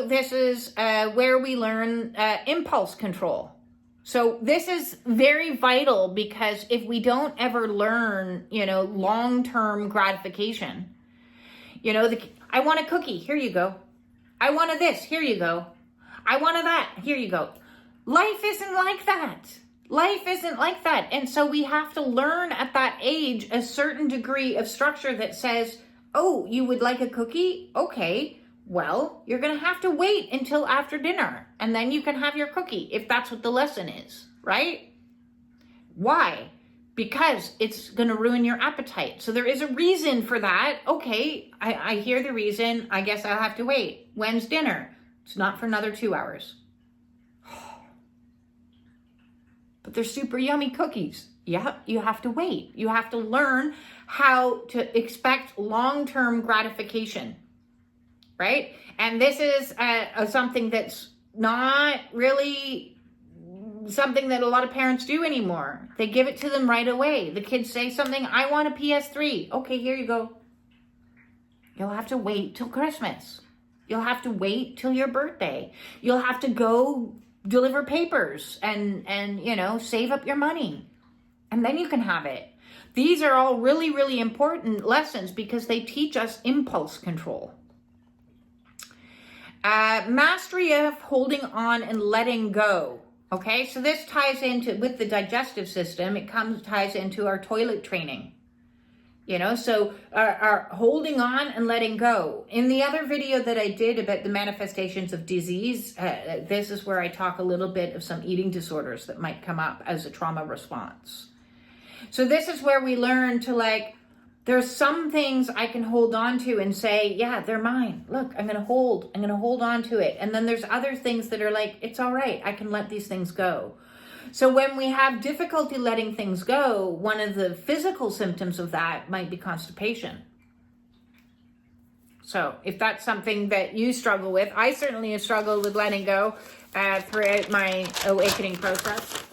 This is where we learn impulse control. So this is very vital because if we don't ever learn, long-term gratification, I want a cookie, here you go. I want a this, here you go. I wanted that. Here you go. Life isn't like that. Life isn't like that. And so we have to learn at that age a certain degree of structure that says, Oh, you would like a cookie? Okay, well, you're going to have to wait until after dinner, and then you can have your cookie, if that's what the lesson is, right? Why? Because it's going to ruin your appetite. So there is a reason for that. Okay, I hear the reason. I guess I'll have to wait. When's dinner? It's not for another 2 hours. But they're super yummy cookies. Yeah, you have to wait. You have to learn how to expect long-term gratification, right? And this is something that's not really something that a lot of parents do anymore. They give it to them right away. The kids say something, I want a PS3. Okay, here you go. You'll have to wait till Christmas. You'll have to wait till your birthday. You'll have to go deliver papers and save up your money. And then you can have it. These are all really, really important lessons because they teach us impulse control. Mastery of holding on and letting go. Okay, so this ties into, with the digestive system, ties into our toilet training. So our holding on and letting go. In the other video that I did about the manifestations of disease, this is where I talk a little bit of some eating disorders that might come up as a trauma response. So this is where we learn to there's some things I can hold on to and say, yeah, they're mine. Look, I'm going to hold on to it. And then there's other things that are it's all right. I can let these things go. So when we have difficulty letting things go, one of the physical symptoms of that might be constipation. So if that's something that you struggle with, I certainly have struggled with letting go throughout my awakening process.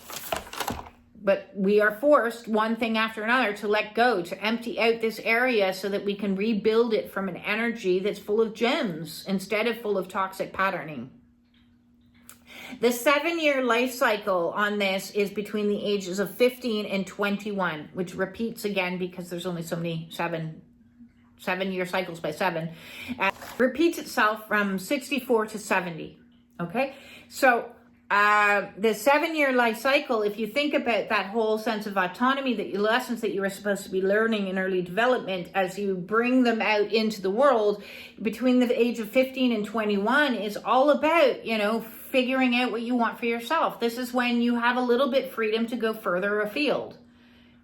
But we are forced, one thing after another, to let go, to empty out this area so that we can rebuild it from an energy that's full of gems instead of full of toxic patterning. The 7-year life cycle on this is between the ages of 15 and 21, which repeats again because there's only so many 7-year cycles by 7. Repeats itself from 64 to 70. Okay, so the 7-year life cycle, if you think about that whole sense of autonomy, the lessons that you were supposed to be learning in early development, as you bring them out into the world, between the age of 15 and 21 is all about, figuring out what you want for yourself. This is when you have a little bit freedom to go further afield.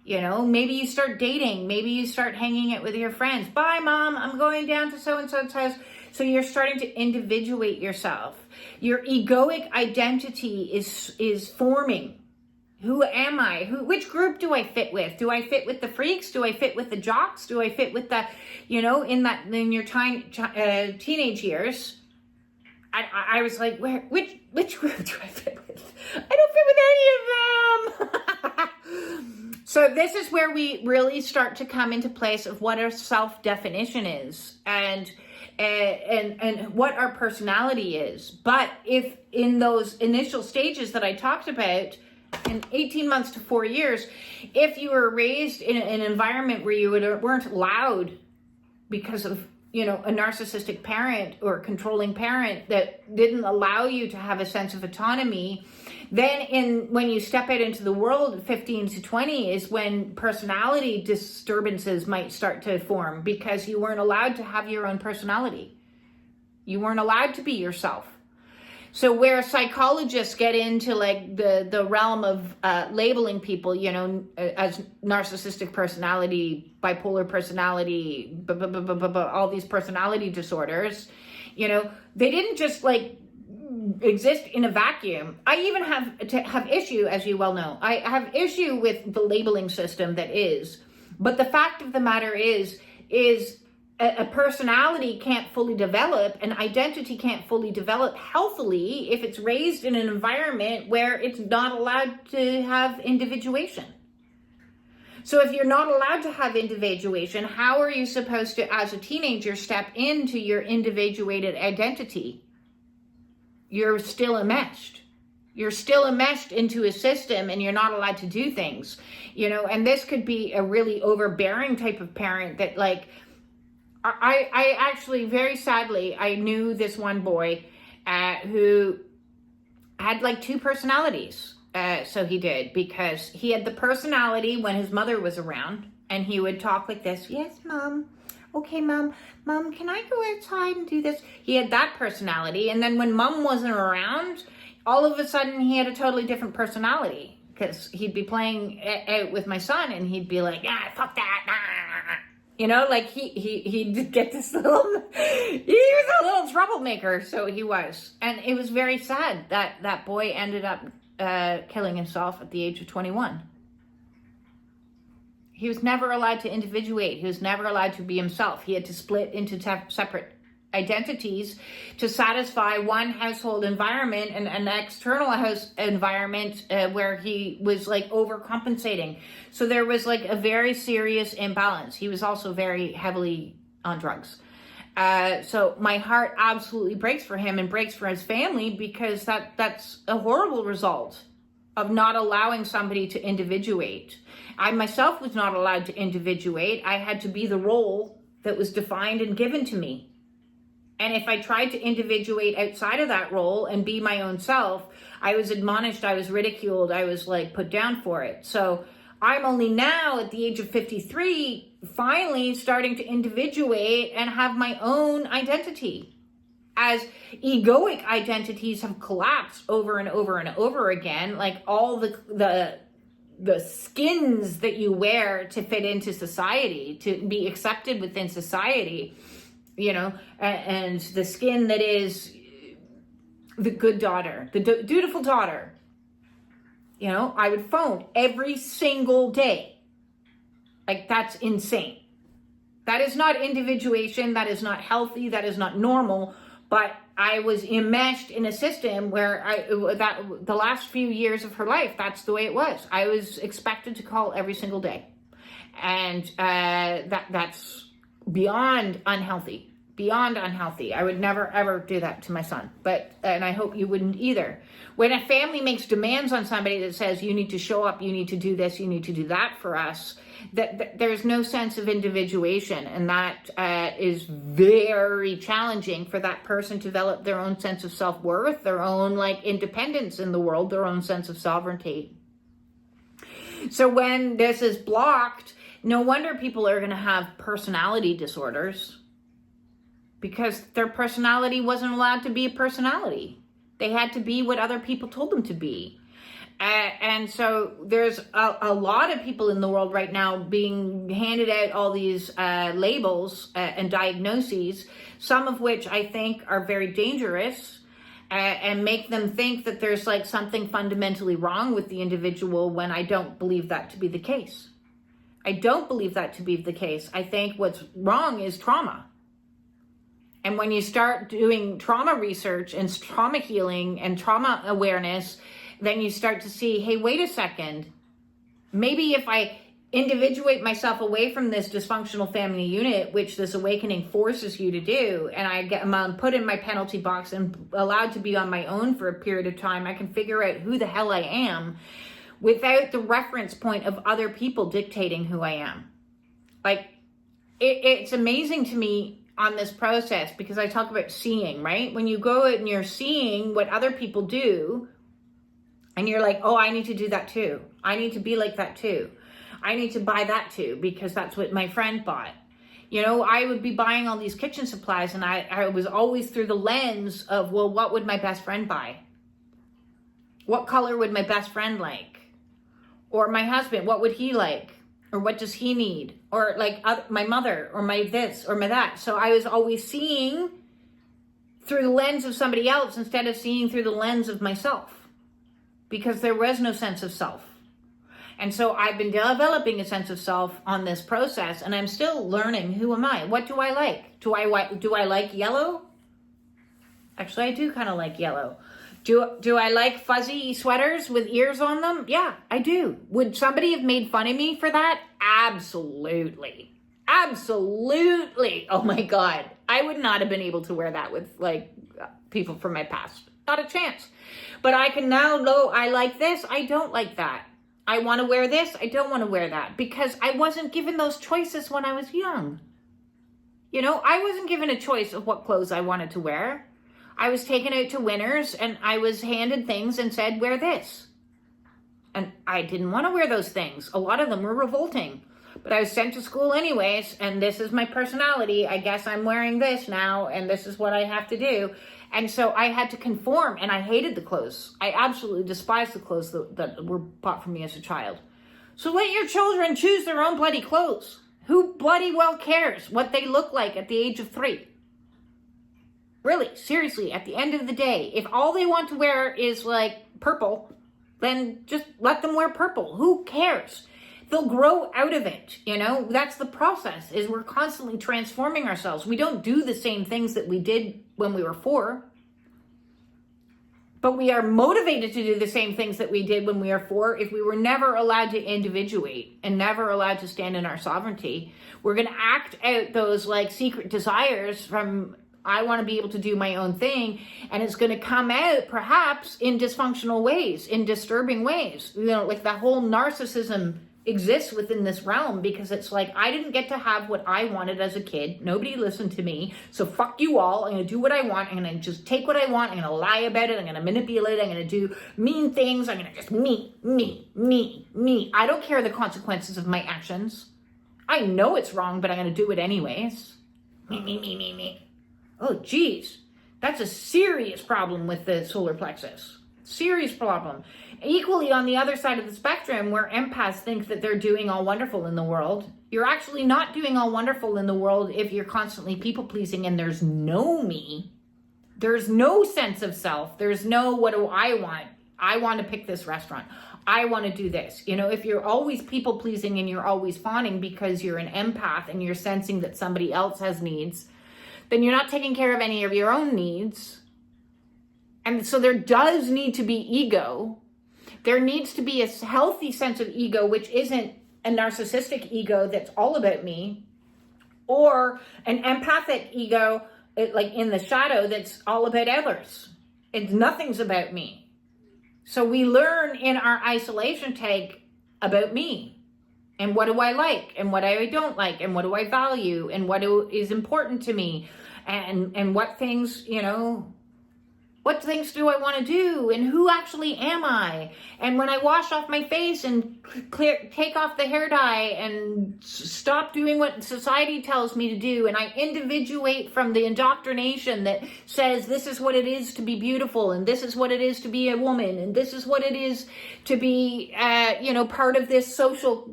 Maybe you start dating, maybe you start hanging out with your friends. Bye, Mom, I'm going down to so-and-so's house. So you're starting to individuate yourself. Your egoic identity is forming. Who am I? Which group do I fit with? Do I fit with the freaks? Do I fit with the jocks? Do I fit with the, in your teenage years? I was like, which group do I fit with? I don't fit with any of them. So this is where we really start to come into place of what our self-definition is and what our personality is. But if in those initial stages that I talked about, in 18 months to 4 years, if you were raised in an environment where you weren't loud because of a narcissistic parent or a controlling parent that didn't allow you to have a sense of autonomy, then when you step out into the world at 15 to 20 is when personality disturbances might start to form because you weren't allowed to have your own personality. You weren't allowed to be yourself. So where psychologists get into the realm of labeling people, as narcissistic personality, bipolar personality, all these personality disorders, they didn't just exist in a vacuum. I even have issue, as you well know, I have issue with the labeling system that is. But the fact of the matter is a personality can't fully develop, an identity can't fully develop healthily if it's raised in an environment where it's not allowed to have individuation. So if you're not allowed to have individuation, how are you supposed to, as a teenager, step into your individuated identity? You're still enmeshed. You're still enmeshed into a system and you're not allowed to do things, and this could be a really overbearing type of parent that I actually, very sadly, I knew this one boy who had 2 personalities. So he did, because he had the personality when his mother was around and he would talk like this. Yes, Mom, okay, mom, can I go outside and do this? He had that personality. And then when mom wasn't around, all of a sudden he had a totally different personality, because he'd be playing out with my son and he'd be like, yeah, fuck that. You know, like he'd get this little, he was a little troublemaker. So he was. And it was very sad that that boy ended up killing himself at the age of 21. He was never allowed to individuate. He was never allowed to be himself. He had to split into separate identities to satisfy one household environment and an external house environment where he was like overcompensating. So there was like a very serious imbalance. He was also very heavily on drugs. So my heart absolutely breaks for him and breaks for his family, because that's a horrible result of not allowing somebody to individuate. I myself was not allowed to individuate. I had to be the role that was defined and given to me. And if I tried to individuate outside of that role and be my own self, I was admonished, I was ridiculed, I was like put down for it. So I'm only now at the age of 53, finally starting to individuate and have my own identity, as egoic identities have collapsed over and over and over again. Like all the skins that you wear to fit into society, to be accepted within society, you know, and the skin that is the good daughter, the dutiful daughter. You know, I would phone every single day. Like, that's insane. That is not individuation. That is not healthy. That is not normal. But I was enmeshed in a system where the last few years of her life, that's the way it was. I was expected to call every single day. And that's beyond unhealthy. Beyond unhealthy. I would never, ever do that to my son. And I hope you wouldn't either. When a family makes demands on somebody that says, you need to show up, you need to do this, you need to do that for us, that there's no sense of individuation. And that is very challenging for that person to develop their own sense of self-worth, their own like independence in the world, their own sense of sovereignty. So when this is blocked, no wonder people are going to have personality disorders, because their personality wasn't allowed to be a personality. They had to be what other people told them to be. And so there's a lot of people in the world right now being handed out all these labels and diagnoses, some of which I think are very dangerous and make them think that there's like something fundamentally wrong with the individual, when I don't believe that to be the case. I don't believe that to be the case. I think what's wrong is trauma. And when you start doing trauma research and trauma healing and trauma awareness, then you start to see, hey, wait a second. Maybe if I individuate myself away from this dysfunctional family unit, which this awakening forces you to do, and I'm put in my penalty box and allowed to be on my own for a period of time, I can figure out who the hell I am without the reference point of other people dictating who I am. Like, it's amazing to me on this process, because I talk about seeing, right? When you go out and you're seeing what other people do, and you're like, oh, I need to do that too. I need to be like that too. I need to buy that too, because that's what my friend bought. You know, I would be buying all these kitchen supplies, and I was always through the lens of, well, what would my best friend buy? What color would my best friend like? Or my husband, what would he like? Or what does he need? Or like my mother, or my this, or my that. So I was always seeing through the lens of somebody else instead of seeing through the lens of myself, because there was no sense of self. And so I've been developing a sense of self on this process, and I'm still learning, who am I? What do I like? Do I like yellow? Actually, I do kind of like yellow. Do I like fuzzy sweaters with ears on them? Yeah, I do. Would somebody have made fun of me for that? Absolutely. Absolutely. Oh my God. I would not have been able to wear that with like people from my past. Not a chance. But I can now know I like this. I don't like that. I want to wear this. I don't want to wear that, because I wasn't given those choices when I was young. You know, I wasn't given a choice of what clothes I wanted to wear. I was taken out to Winners and I was handed things and said, wear this. And I didn't want to wear those things. A lot of them were revolting. but I was sent to school anyways, and this is my personality. I guess I'm wearing this now, and this is what I have to do. And so I had to conform, and I hated the clothes. I absolutely despised the clothes that were bought for me as a child. So let your children choose their own bloody clothes. Who bloody well cares what they look like at the age of 3? Really, seriously, at the end of the day, if all they want to wear is like purple, then just let them wear purple. Who cares? They'll grow out of it, you know? That's the process, is we're constantly transforming ourselves. We don't do the same things that we did when we were 4. But we are motivated to do the same things that we did when we were 4 if we were never allowed to individuate and never allowed to stand in our sovereignty. We're going to act out those like secret desires from, I want to be able to do my own thing, and it's going to come out perhaps in dysfunctional ways, in disturbing ways. You know, like that whole narcissism exists within this realm, because it's like, I didn't get to have what I wanted as a kid. Nobody listened to me. So fuck you all. I'm going to do what I want. I'm going to just take what I want. I'm going to lie about it. I'm going to manipulate it. I'm going to do mean things. I'm going to just me. I don't care the consequences of my actions. I know it's wrong, but I'm going to do it anyways. Me. Oh, geez. That's a serious problem with the solar plexus. Serious problem. Equally on the other side of the spectrum, where empaths think that they're doing all wonderful in the world, you're actually not doing all wonderful in the world if you're constantly people pleasing and there's no me. There's no sense of self. There's no, what do I want? I want to pick this restaurant. I want to do this. You know, if you're always people pleasing and you're always fawning because you're an empath and you're sensing that somebody else has needs, then you're not taking care of any of your own needs. And so there does need to be ego. There needs to be a healthy sense of ego, which isn't a narcissistic ego that's all about me, or an empathic ego, like in the shadow, that's all about others. Nothing's about me. So we learn in our isolation take about me. And what do I like? And what I don't like? And what do I value? And what is important to me? And what things, you know, what things do I want to do? And who actually am I? And when I wash off my face and take off the hair dye and stop doing what society tells me to do, and I individuate from the indoctrination that says this is what it is to be beautiful, and this is what it is to be a woman, and this is what it is to be, you know, part of this social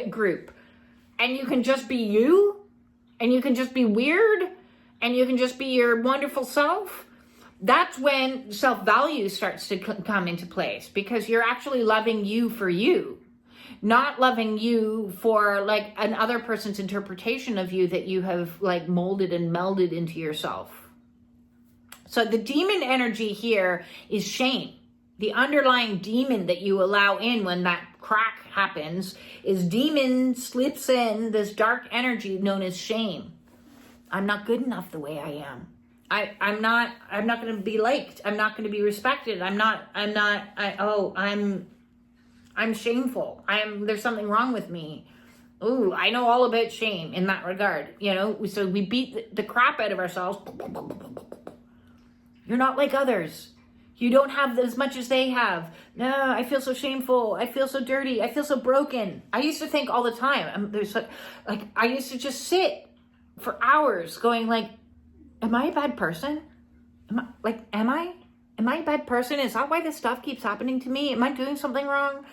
group. And you can just be you, and you can just be weird, and you can just be your wonderful self. That's when self-value starts to come into place, because you're actually loving you for you, not loving you for like another person's interpretation of you that you have like molded and melded into yourself. So the demon energy here is shame. The underlying demon that you allow in when that crack happens is demon slips in this dark energy known as shame. I'm not good enough the way I am. I'm not going to be liked. I'm not going to be respected. I'm shameful. There's something wrong with me. Ooh, I know all about shame in that regard. You know, so we beat the crap out of ourselves. You're not like others. You don't have as much as they have. No, I feel so shameful. I feel so dirty. I feel so broken. I used to think all the time, I used to just sit for hours going like, am I a bad person? Am I a bad person? Is that why this stuff keeps happening to me? Am I doing something wrong?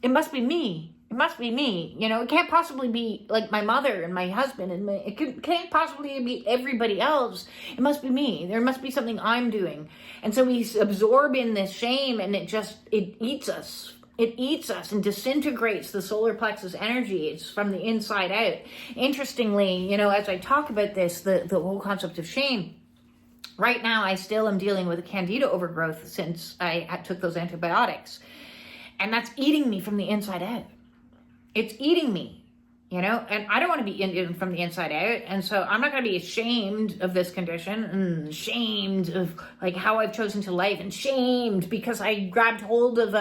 It must be me. It must be me. You know, it can't possibly be like my mother and my husband and it can't possibly be everybody else. It must be me. There must be something I'm doing. And so we absorb in this shame, and it eats us. It eats us and disintegrates the solar plexus energy. It's from the inside out. Interestingly, you know, as I talk about this, the whole concept of shame, right now I still am dealing with a candida overgrowth since I took those antibiotics. And that's eating me from the inside out. It's eating me, you know, and I don't want to be eaten from the inside out. And so I'm not going to be ashamed of this condition, and shamed of like how I've chosen to live, and shamed because I grabbed hold of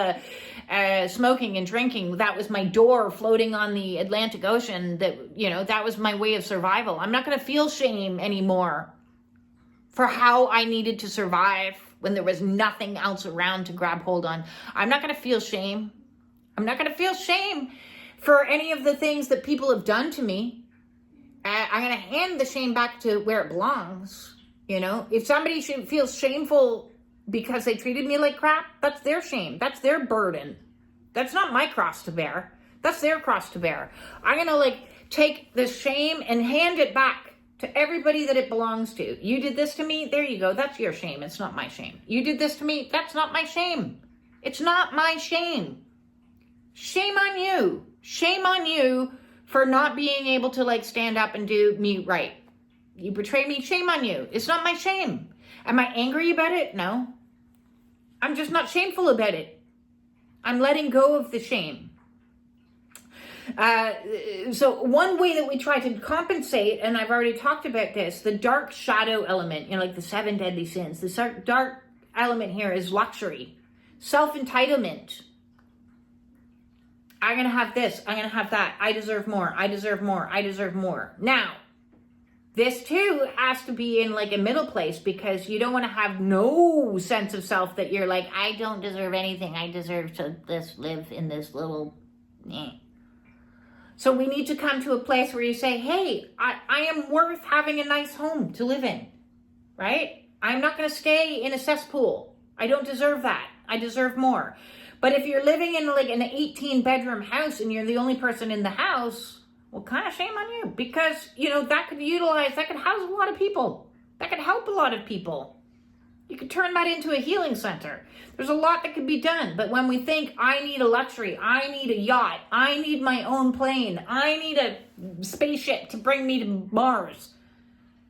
smoking and drinking. That was my door floating on the Atlantic Ocean. That was my way of survival. I'm not going to feel shame anymore for how I needed to survive when there was nothing else around to grab hold on. I'm not going to feel shame. I'm not going to feel shame for any of the things that people have done to me. I'm going to hand the shame back to where it belongs. You know, if somebody feels shameful because they treated me like crap, that's their shame. That's their burden. That's not my cross to bear. That's their cross to bear. I'm going to like take the shame and hand it back to everybody that it belongs to. You did this to me. There you go. That's your shame. It's not my shame. You did this to me. That's not my shame. It's not my shame. Shame on you. Shame on you for not being able to like stand up and do me right. You betray me, shame on you. It's not my shame. Am I angry about it? No. I'm just not shameful about it. I'm letting go of the shame. So one way that we try to compensate, and I've already talked about this, the dark shadow element, you know, like the 7 deadly sins. The dark element here is luxury, self-entitlement. I'm going to have this. I'm going to have that. I deserve more. I deserve more. I deserve more. Now, this too has to be in like a middle place, because you don't want to have no sense of self that you're like, I don't deserve anything. I deserve to live in this little... So we need to come to a place where you say, hey, I am worth having a nice home to live in, right? I'm not going to stay in a cesspool. I don't deserve that. I deserve more. But if you're living in like an 18-bedroom house and you're the only person in the house, well, kind of shame on you, because, you know, that could house a lot of people. That could help a lot of people. You could turn that into a healing center. There's a lot that could be done. But when we think, I need a luxury, I need a yacht, I need my own plane, I need a spaceship to bring me to Mars.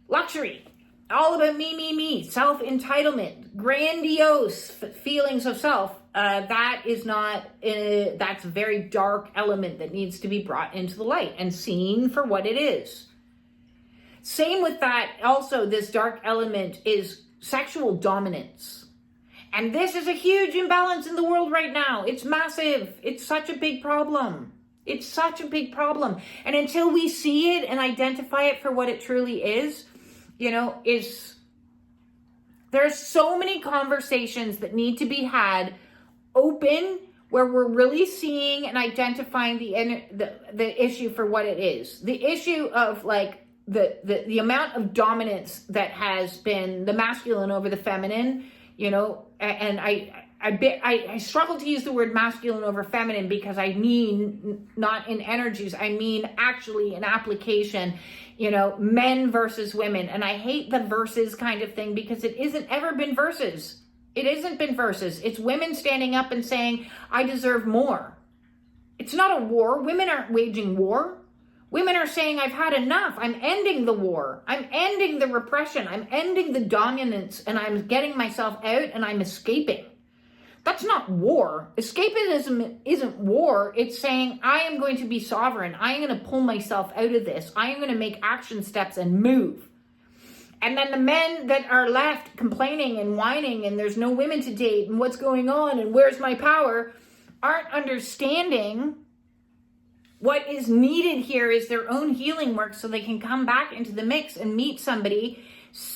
Luxury. All about me, self-entitlement, grandiose feelings of self. That is not, that's a very dark element that needs to be brought into the light and seen for what it is. Same with that, also, this dark element is sexual dominance. And this is a huge imbalance in the world right now. It's massive. It's such a big problem. It's such a big problem. And until we see it and identify it for what it truly is, you know, there's so many conversations that need to be had open, where we're really seeing and identifying the issue for what it is. The issue of like the amount of dominance that has been the masculine over the feminine, you know, and I struggle to use the word masculine over feminine, because I mean not in energies, I mean actually in application, you know, men versus women. And I hate the versus kind of thing, because it isn't ever been versus. It isn't been versus. It's women standing up and saying, I deserve more. It's not a war. Women aren't waging war. Women are saying, I've had enough. I'm ending the war. I'm ending the repression. I'm ending the dominance, and I'm getting myself out and I'm escaping. That's not war. Escapism isn't war. It's saying, I am going to be sovereign. I am going to pull myself out of this. I am going to make action steps and move. And then the men that are left complaining and whining, and there's no women to date, and what's going on, and where's my power, aren't understanding what is needed here is their own healing work, so they can come back into the mix and meet somebody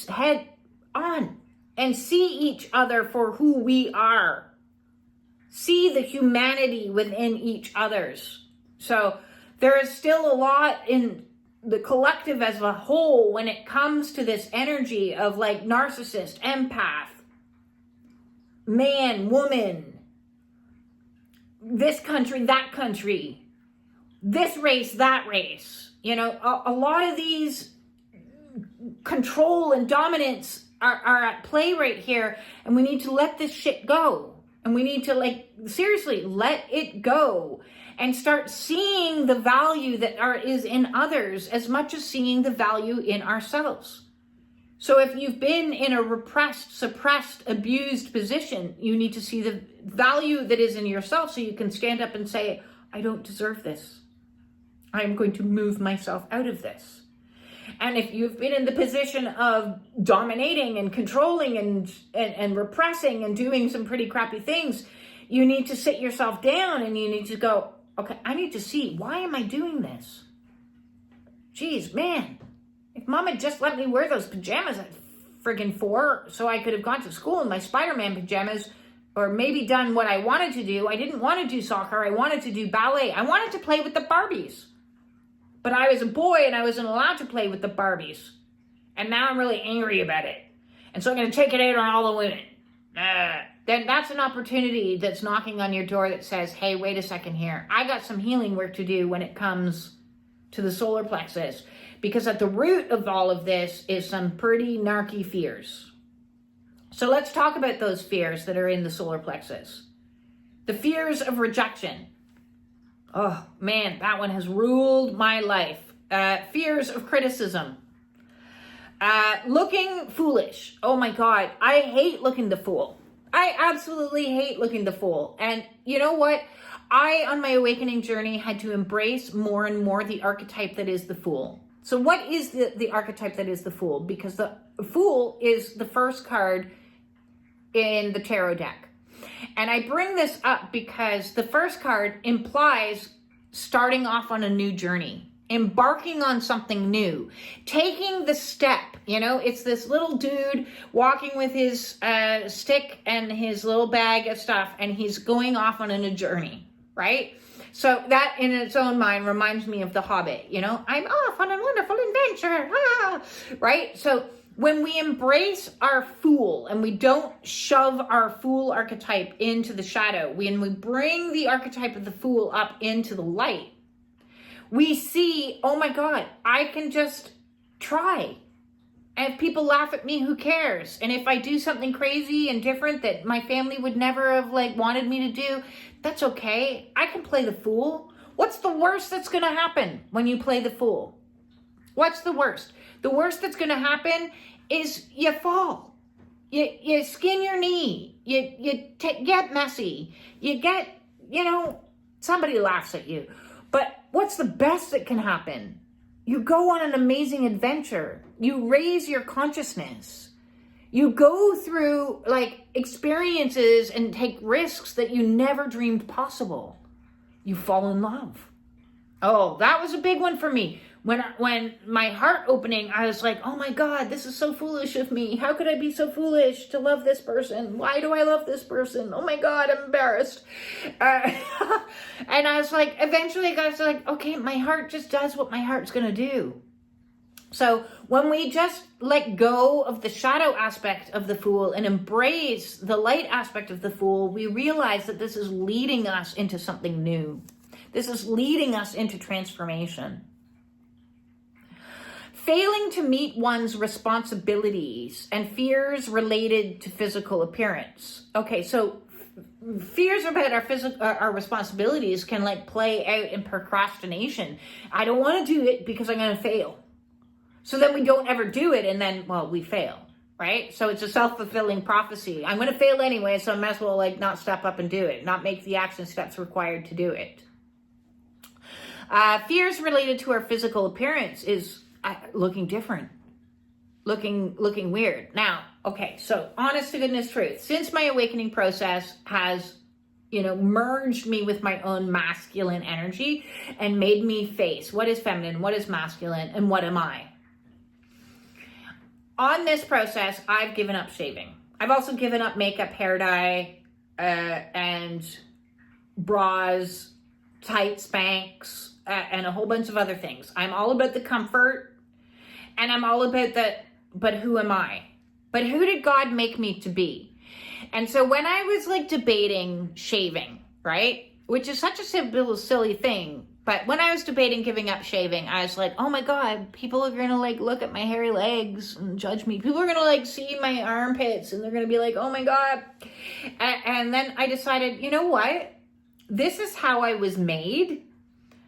head on and see each other for who we are. See the humanity within each other's. So there is still a lot in the collective as a whole when it comes to this energy of like narcissist, empath, man, woman, this country, that country, this race, that race. You know, a lot of these control and dominance are at play right here, and we need to let this shit go. And we need to, like, seriously, let it go and start seeing the value that is in others as much as seeing the value in ourselves. So if you've been in a repressed, suppressed, abused position, you need to see the value that is in yourself, so you can stand up and say, I don't deserve this. I'm going to move myself out of this. And if you've been in the position of dominating and controlling and repressing and doing some pretty crappy things, you need to sit yourself down and you need to go, okay, I need to see, why am I doing this? Geez, man, if mom had just let me wear those pajamas at friggin' 4 so I could have gone to school in my Spider-Man pajamas, or maybe done what I wanted to do. I didn't want to do soccer. I wanted to do ballet. I wanted to play with the Barbies. But I was a boy and I wasn't allowed to play with the Barbies. And now I'm really angry about it. And so I'm going to take it out on all the women. Then that's an opportunity that's knocking on your door that says, hey, wait a second here. I got some healing work to do when it comes to the solar plexus. Because at the root of all of this is some pretty narky fears. So let's talk about those fears that are in the solar plexus. The fears of rejection. Oh man, that one has ruled my life. Fears of criticism. Looking foolish. Oh my God, I hate looking the fool. I absolutely hate looking the fool. And you know what? I, on my awakening journey, had to embrace more and more the archetype that is the fool. So what is the archetype that is the fool? Because the fool is the first card in the tarot deck. And I bring this up because the first card implies starting off on a new journey, embarking on something new, taking the step. You know, it's this little dude walking with his stick and his little bag of stuff, and he's going off on a new journey, right? So that in its own mind reminds me of The Hobbit, you know, I'm off on a wonderful adventure, right? So when we embrace our fool and we don't shove our fool archetype into the shadow, when we bring the archetype of the fool up into the light, we see, oh my God, I can just try. And if people laugh at me, who cares? And if I do something crazy and different that my family would never have wanted me to do, that's okay. I can play the fool. What's the worst that's going to happen when you play the fool? What's the worst? The worst that's going to happen is you fall. You skin your knee. You get messy. You get, somebody laughs at you. But what's the best that can happen? You go on an amazing adventure. You raise your consciousness. You go through experiences and take risks that you never dreamed possible. You fall in love. Oh, that was a big one for me. When my heart opening, I was like, oh my God, this is so foolish of me. How could I be so foolish to love this person? Why do I love this person? Oh my God, I'm embarrassed. And I was like, eventually I was like, okay, my heart just does what my heart's going to do. So when we just let go of the shadow aspect of the fool and embrace the light aspect of the fool, we realize that this is leading us into something new. This is leading us into transformation. Failing to meet one's responsibilities and fears related to physical appearance. Okay, so fears about our responsibilities can play out in procrastination. I don't want to do it because I'm going to fail. So then we don't ever do it, and then, we fail, right? So it's a self-fulfilling prophecy. I'm going to fail anyway, so I might as well not step up and do it, not make the action steps required to do it. Fears related to our physical appearance is looking different, looking weird. Now, okay, so honest to goodness truth, since my awakening process has, merged me with my own masculine energy and made me face what is feminine, what is masculine, and what am I? On this process, I've given up shaving. I've also given up makeup, hair dye, and bras, tight Spanx, and a whole bunch of other things. I'm all about the comfort, and I'm all about but who am I? But who did God make me to be? And so when I was debating shaving, right? Which is such a simple, silly thing. But when I was debating giving up shaving, I was like, oh my God, people are going to look at my hairy legs and judge me. People are going to see my armpits and they're going to be like, oh my God. And then I decided, you know what? This is how I was made.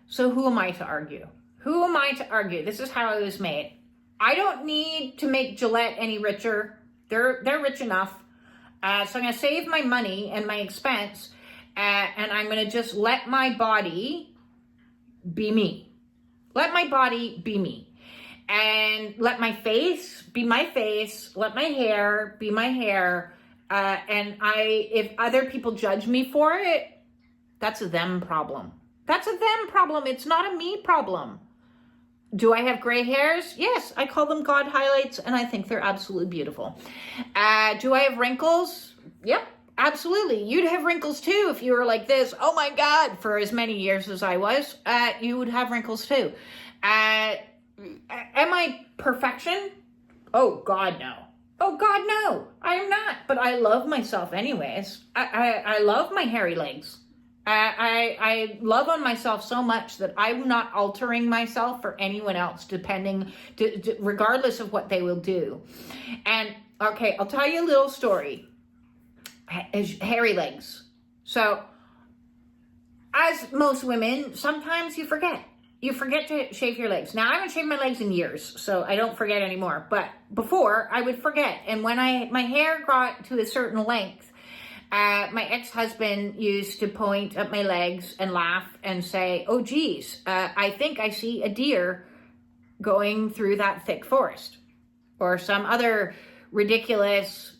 So who am I to argue? Who am I to argue? This is how I was made. I don't need to make Gillette any richer. They're rich enough. So I'm going to save my money and my expense. And I'm going to just let my body be me. Let my body be me. And let my face be my face. Let my hair be my hair. And if other people judge me for it, that's a them problem. That's a them problem. It's not a me problem. Do I have gray hairs? Yes, I call them God highlights, and I think they're absolutely beautiful. Do I have wrinkles? Yep, absolutely. You'd have wrinkles too if you were like this. Oh my God, for as many years as I was, you would have wrinkles too. Am I perfection? Oh God, no. Oh God, no. I am not. But I love myself anyways. I love my hairy legs. I love on myself so much that I'm not altering myself for anyone else, regardless of what they will do. And okay, I'll tell you a little story. Hairy legs. So, as most women, sometimes you forget. You forget to shave your legs. Now, I haven't shaved my legs in years, so I don't forget anymore. But before, I would forget. And when my hair got to a certain length, my ex-husband used to point at my legs and laugh and say, oh, geez, I think I see a deer going through that thick forest. Or some other ridiculous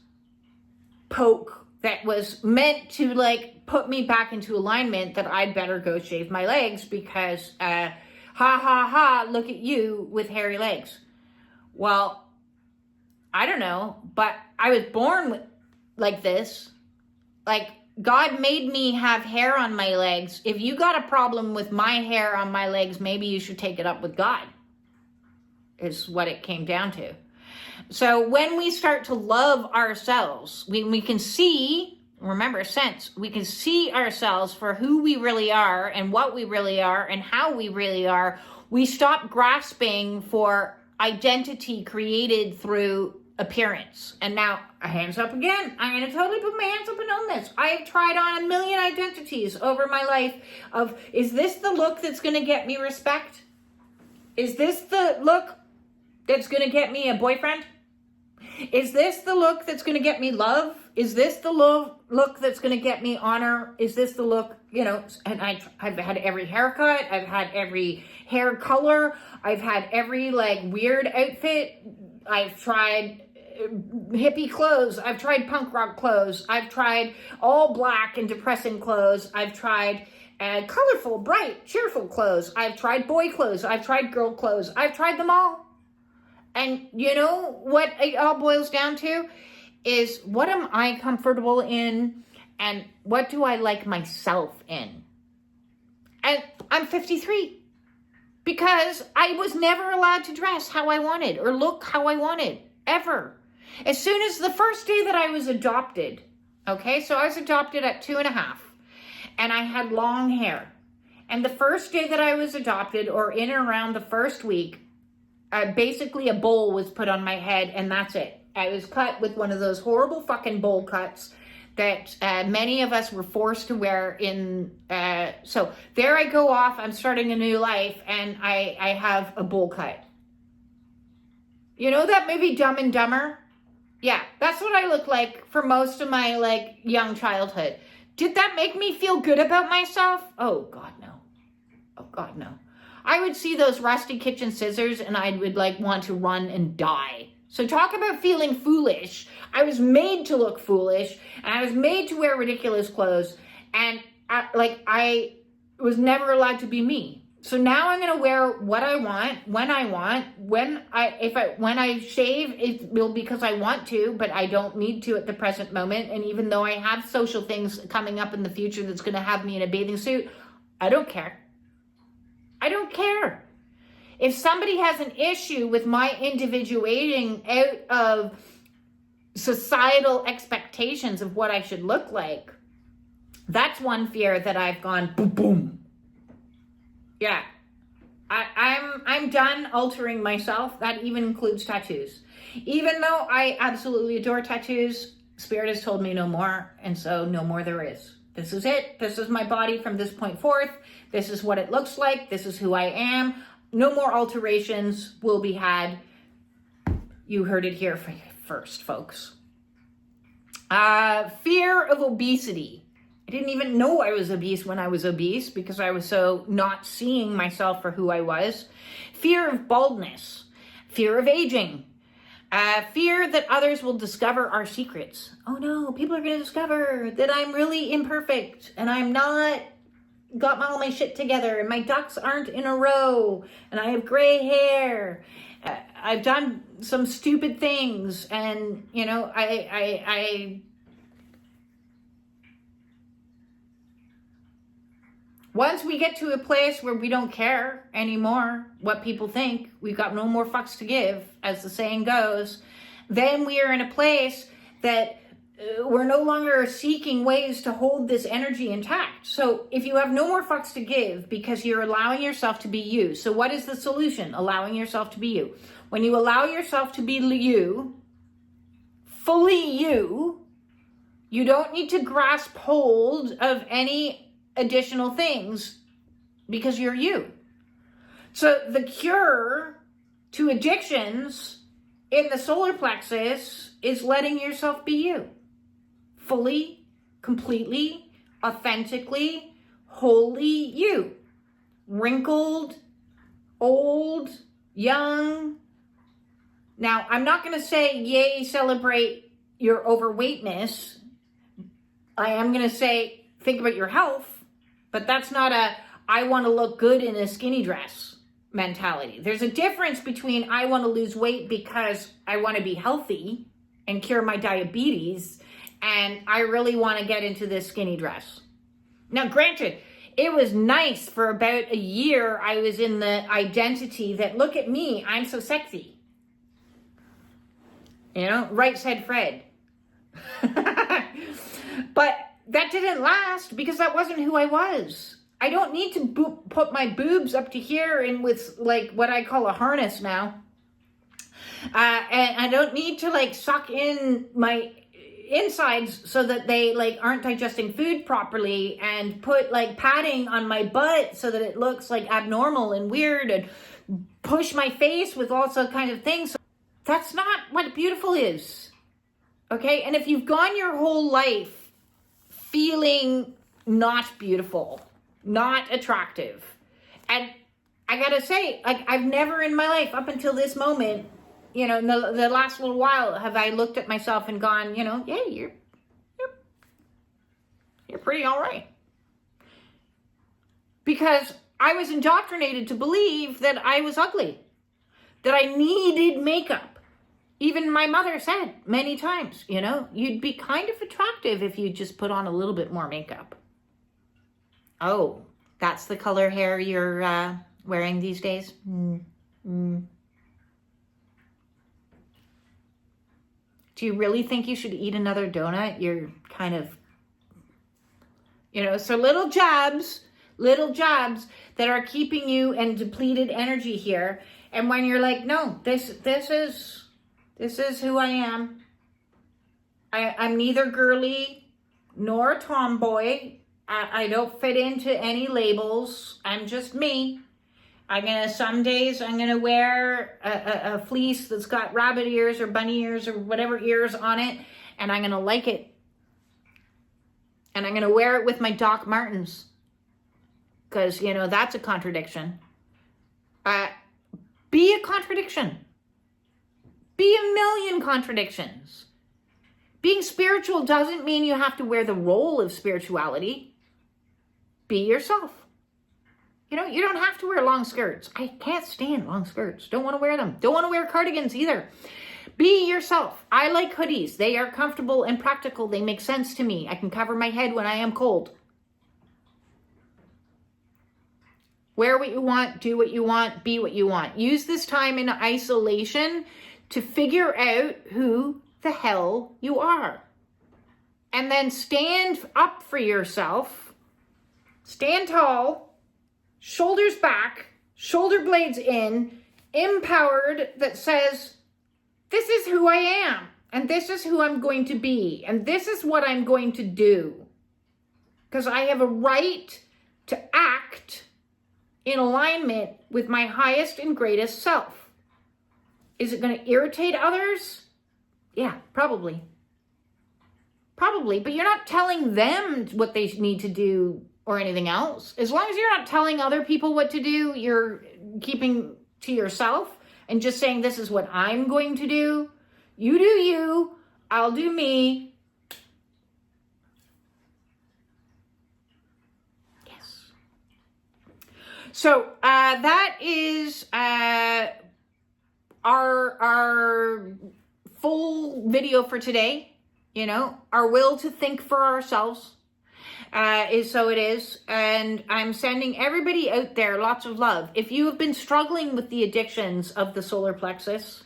poke that was meant to like put me back into alignment that I'd better go shave my legs because, ha ha ha, look at you with hairy legs. Well, I don't know, but I was born like this. Like, God made me have hair on my legs. If you got a problem with my hair on my legs, maybe you should take it up with God, is what it came down to. So when we start to love ourselves, we can see, remember sense, we can see ourselves for who we really are and what we really are and how we really are. We stop grasping for identity created through appearance. And now, hands up again. I'm going to totally put my hands up and own this. I've tried on a million identities over my life of, is this the look that's going to get me respect? Is this the look that's going to get me a boyfriend? Is this the look that's going to get me love? Is this the look that's going to get me honor? Is this the look, and I've had every haircut. I've had every hair color. I've had every like weird outfit. I've tried hippie clothes. I've tried punk rock clothes. I've tried all black and depressing clothes. I've tried colorful, bright, cheerful clothes. I've tried boy clothes. I've tried girl clothes. I've tried them all. And you know what it all boils down to is, what am I comfortable in and what do I like myself in? And I'm 53 because I was never allowed to dress how I wanted or look how I wanted, ever. As soon as the first day that I was adopted, okay, so I was adopted at 2.5 and I had long hair. And the first day that I was adopted, or in and around the first week, basically a bowl was put on my head and that's it. I was cut with one of those horrible fucking bowl cuts that many of us were forced to wear in. So there I go off. I'm starting a new life and I have a bowl cut. You know that movie Dumb and Dumber? Yeah, that's what I look like for most of my like young childhood. Did that make me feel good about myself? Oh God, no. Oh God, no. I would see those rusty kitchen scissors and I would like want to run and die. So talk about feeling foolish. I was made to look foolish and I was made to wear ridiculous clothes and I was never allowed to be me. So now I'm going to wear what I want, when I want, when I shave, it will because I want to, but I don't need to at the present moment. And even though I have social things coming up in the future that's going to have me in a bathing suit, I don't care. I don't care. If somebody has an issue with my individuating out of societal expectations of what I should look like, that's one fear that I've gone boom, boom. Yeah, I'm done altering myself. That even includes tattoos. Even though I absolutely adore tattoos, Spirit has told me no more, and so no more there is. This is it. This is my body from this point forth. This is what it looks like. This is who I am. No more alterations will be had. You heard it here first, folks. Fear of obesity. I didn't even know I was obese when I was obese because I was so not seeing myself for who I was. Fear of baldness. Fear of aging. Fear that others will discover our secrets. Oh no, people are going to discover that I'm really imperfect and I'm not got all my shit together and my ducks aren't in a row and I have gray hair. I've done some stupid things and, you know, Once we get to a place where we don't care anymore what people think, we've got no more fucks to give, as the saying goes, then we are in a place that we're no longer seeking ways to hold this energy intact. So if you have no more fucks to give because you're allowing yourself to be you. So what is the solution? Allowing yourself to be you. When you allow yourself to be you, fully you, you don't need to grasp hold of any additional things because you're you. So the cure to addictions in the solar plexus is letting yourself be you. Fully, completely, authentically, wholly you. Wrinkled, old, young. Now, I'm not going to say, yay, celebrate your overweightness. I am going to say, think about your health, but that's not a, I want to look good in a skinny dress mentality. There's a difference between I want to lose weight because I want to be healthy and cure my diabetes, and I really want to get into this skinny dress. Now, granted, it was nice for about a year. I was in the identity that, look at me, I'm so sexy. You know, right said Fred. But that didn't last because that wasn't who I was. I don't need to put my boobs up to here and with like what I call a harness now. And I don't need to like suck in my insides so that they like aren't digesting food properly, and put like padding on my butt so that it looks like abnormal and weird, and push my face with all sorts of kind of things. That's not what beautiful is. Okay? And if you've gone your whole life feeling not beautiful, not attractive, and I gotta say, like, I've never in my life up until this moment, you know, in the last little while, have I looked at myself and gone, you know, yeah, you're pretty all right. Because I was indoctrinated to believe that I was ugly, that I needed makeup. Even my mother said many times, you know, you'd be kind of attractive if you just put on a little bit more makeup. Oh, that's the color hair you're wearing these days? Do you really think you should eat another donut? You're kind of, you know, so little jabs that are keeping you in depleted energy here. And when you're like, no, this is who I am. I'm neither girly nor a tomboy. I don't fit into any labels. I'm just me. Some days I'm gonna wear a fleece that's got rabbit ears or bunny ears or whatever ears on it, and I'm gonna like it. And I'm gonna wear it with my Doc Martens, because, you know, that's a contradiction. Be a contradiction. Be a million contradictions. Being spiritual doesn't mean you have to wear the role of spirituality. Be yourself. You know, you don't have to wear long skirts. I can't stand long skirts. Don't want to wear them. Don't want to wear cardigans either. Be yourself. I like hoodies. They are comfortable and practical. They make sense to me. I can cover my head when I am cold. Wear what you want, do what you want, be what you want. Use this time in isolation to figure out who the hell you are. And then stand up for yourself. Stand tall. Shoulders back, shoulder blades in, empowered, that says, this is who I am, and this is who I'm going to be, and this is what I'm going to do. Because I have a right to act in alignment with my highest and greatest self. Is it going to irritate others? Yeah, probably. Probably, but you're not telling them what they need to do or anything else. As long as you're not telling other people what to do, you're keeping to yourself and just saying, this is what I'm going to do. You do you, I'll do me. Yes. So that is our full video for today. You know, our will to think for ourselves. is so it is. And I'm sending everybody out there lots of love. If you have been struggling with the addictions of the solar plexus,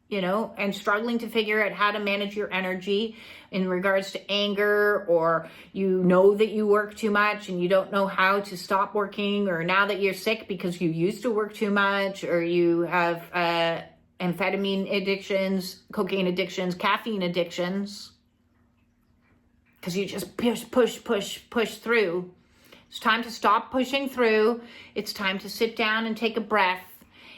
you know, and struggling to figure out how to manage your energy in regards to anger, or you know that you work too much and you don't know how to stop working, or now that you're sick because you used to work too much, or you have amphetamine addictions, cocaine addictions, caffeine addictions, because you just push through. It's time to stop pushing through. It's time to sit down and take a breath.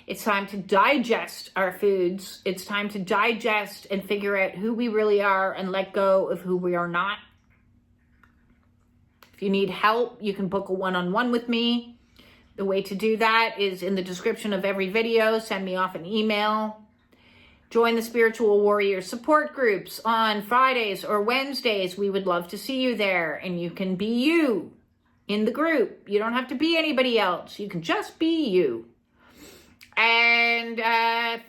It's time to digest our foods. It's time to digest and figure out who we really are and let go of who we are not. If you need help, you can book a one-on-one with me. The way to do that is in the description of every video. Send me off an email. Join the Spiritual Warrior support groups on Fridays or Wednesdays. We would love to see you there, and you can be you in the group. You don't have to be anybody else. You can just be you. And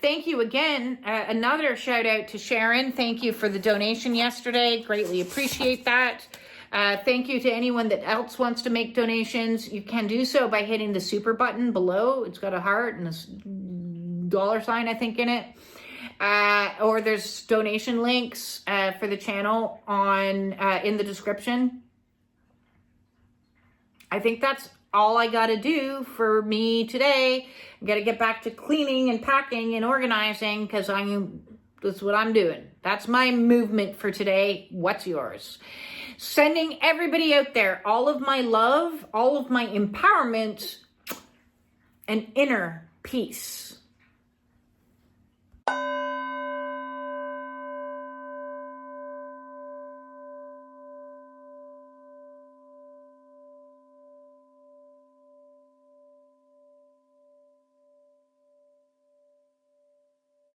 thank you again. Another shout out to Sharon. Thank you for the donation yesterday. Greatly appreciate that. Thank you to anyone that else wants to make donations. You can do so by hitting the super button below. It's got a heart and a dollar sign, I think, in it. Or there's donation links for the channel on in the description. I think that's all I got to do for me today. I got to get back to cleaning and packing and organizing, because that's what I'm doing. That's my movement for today. What's yours? Sending everybody out there all of my love, all of my empowerment, and inner peace.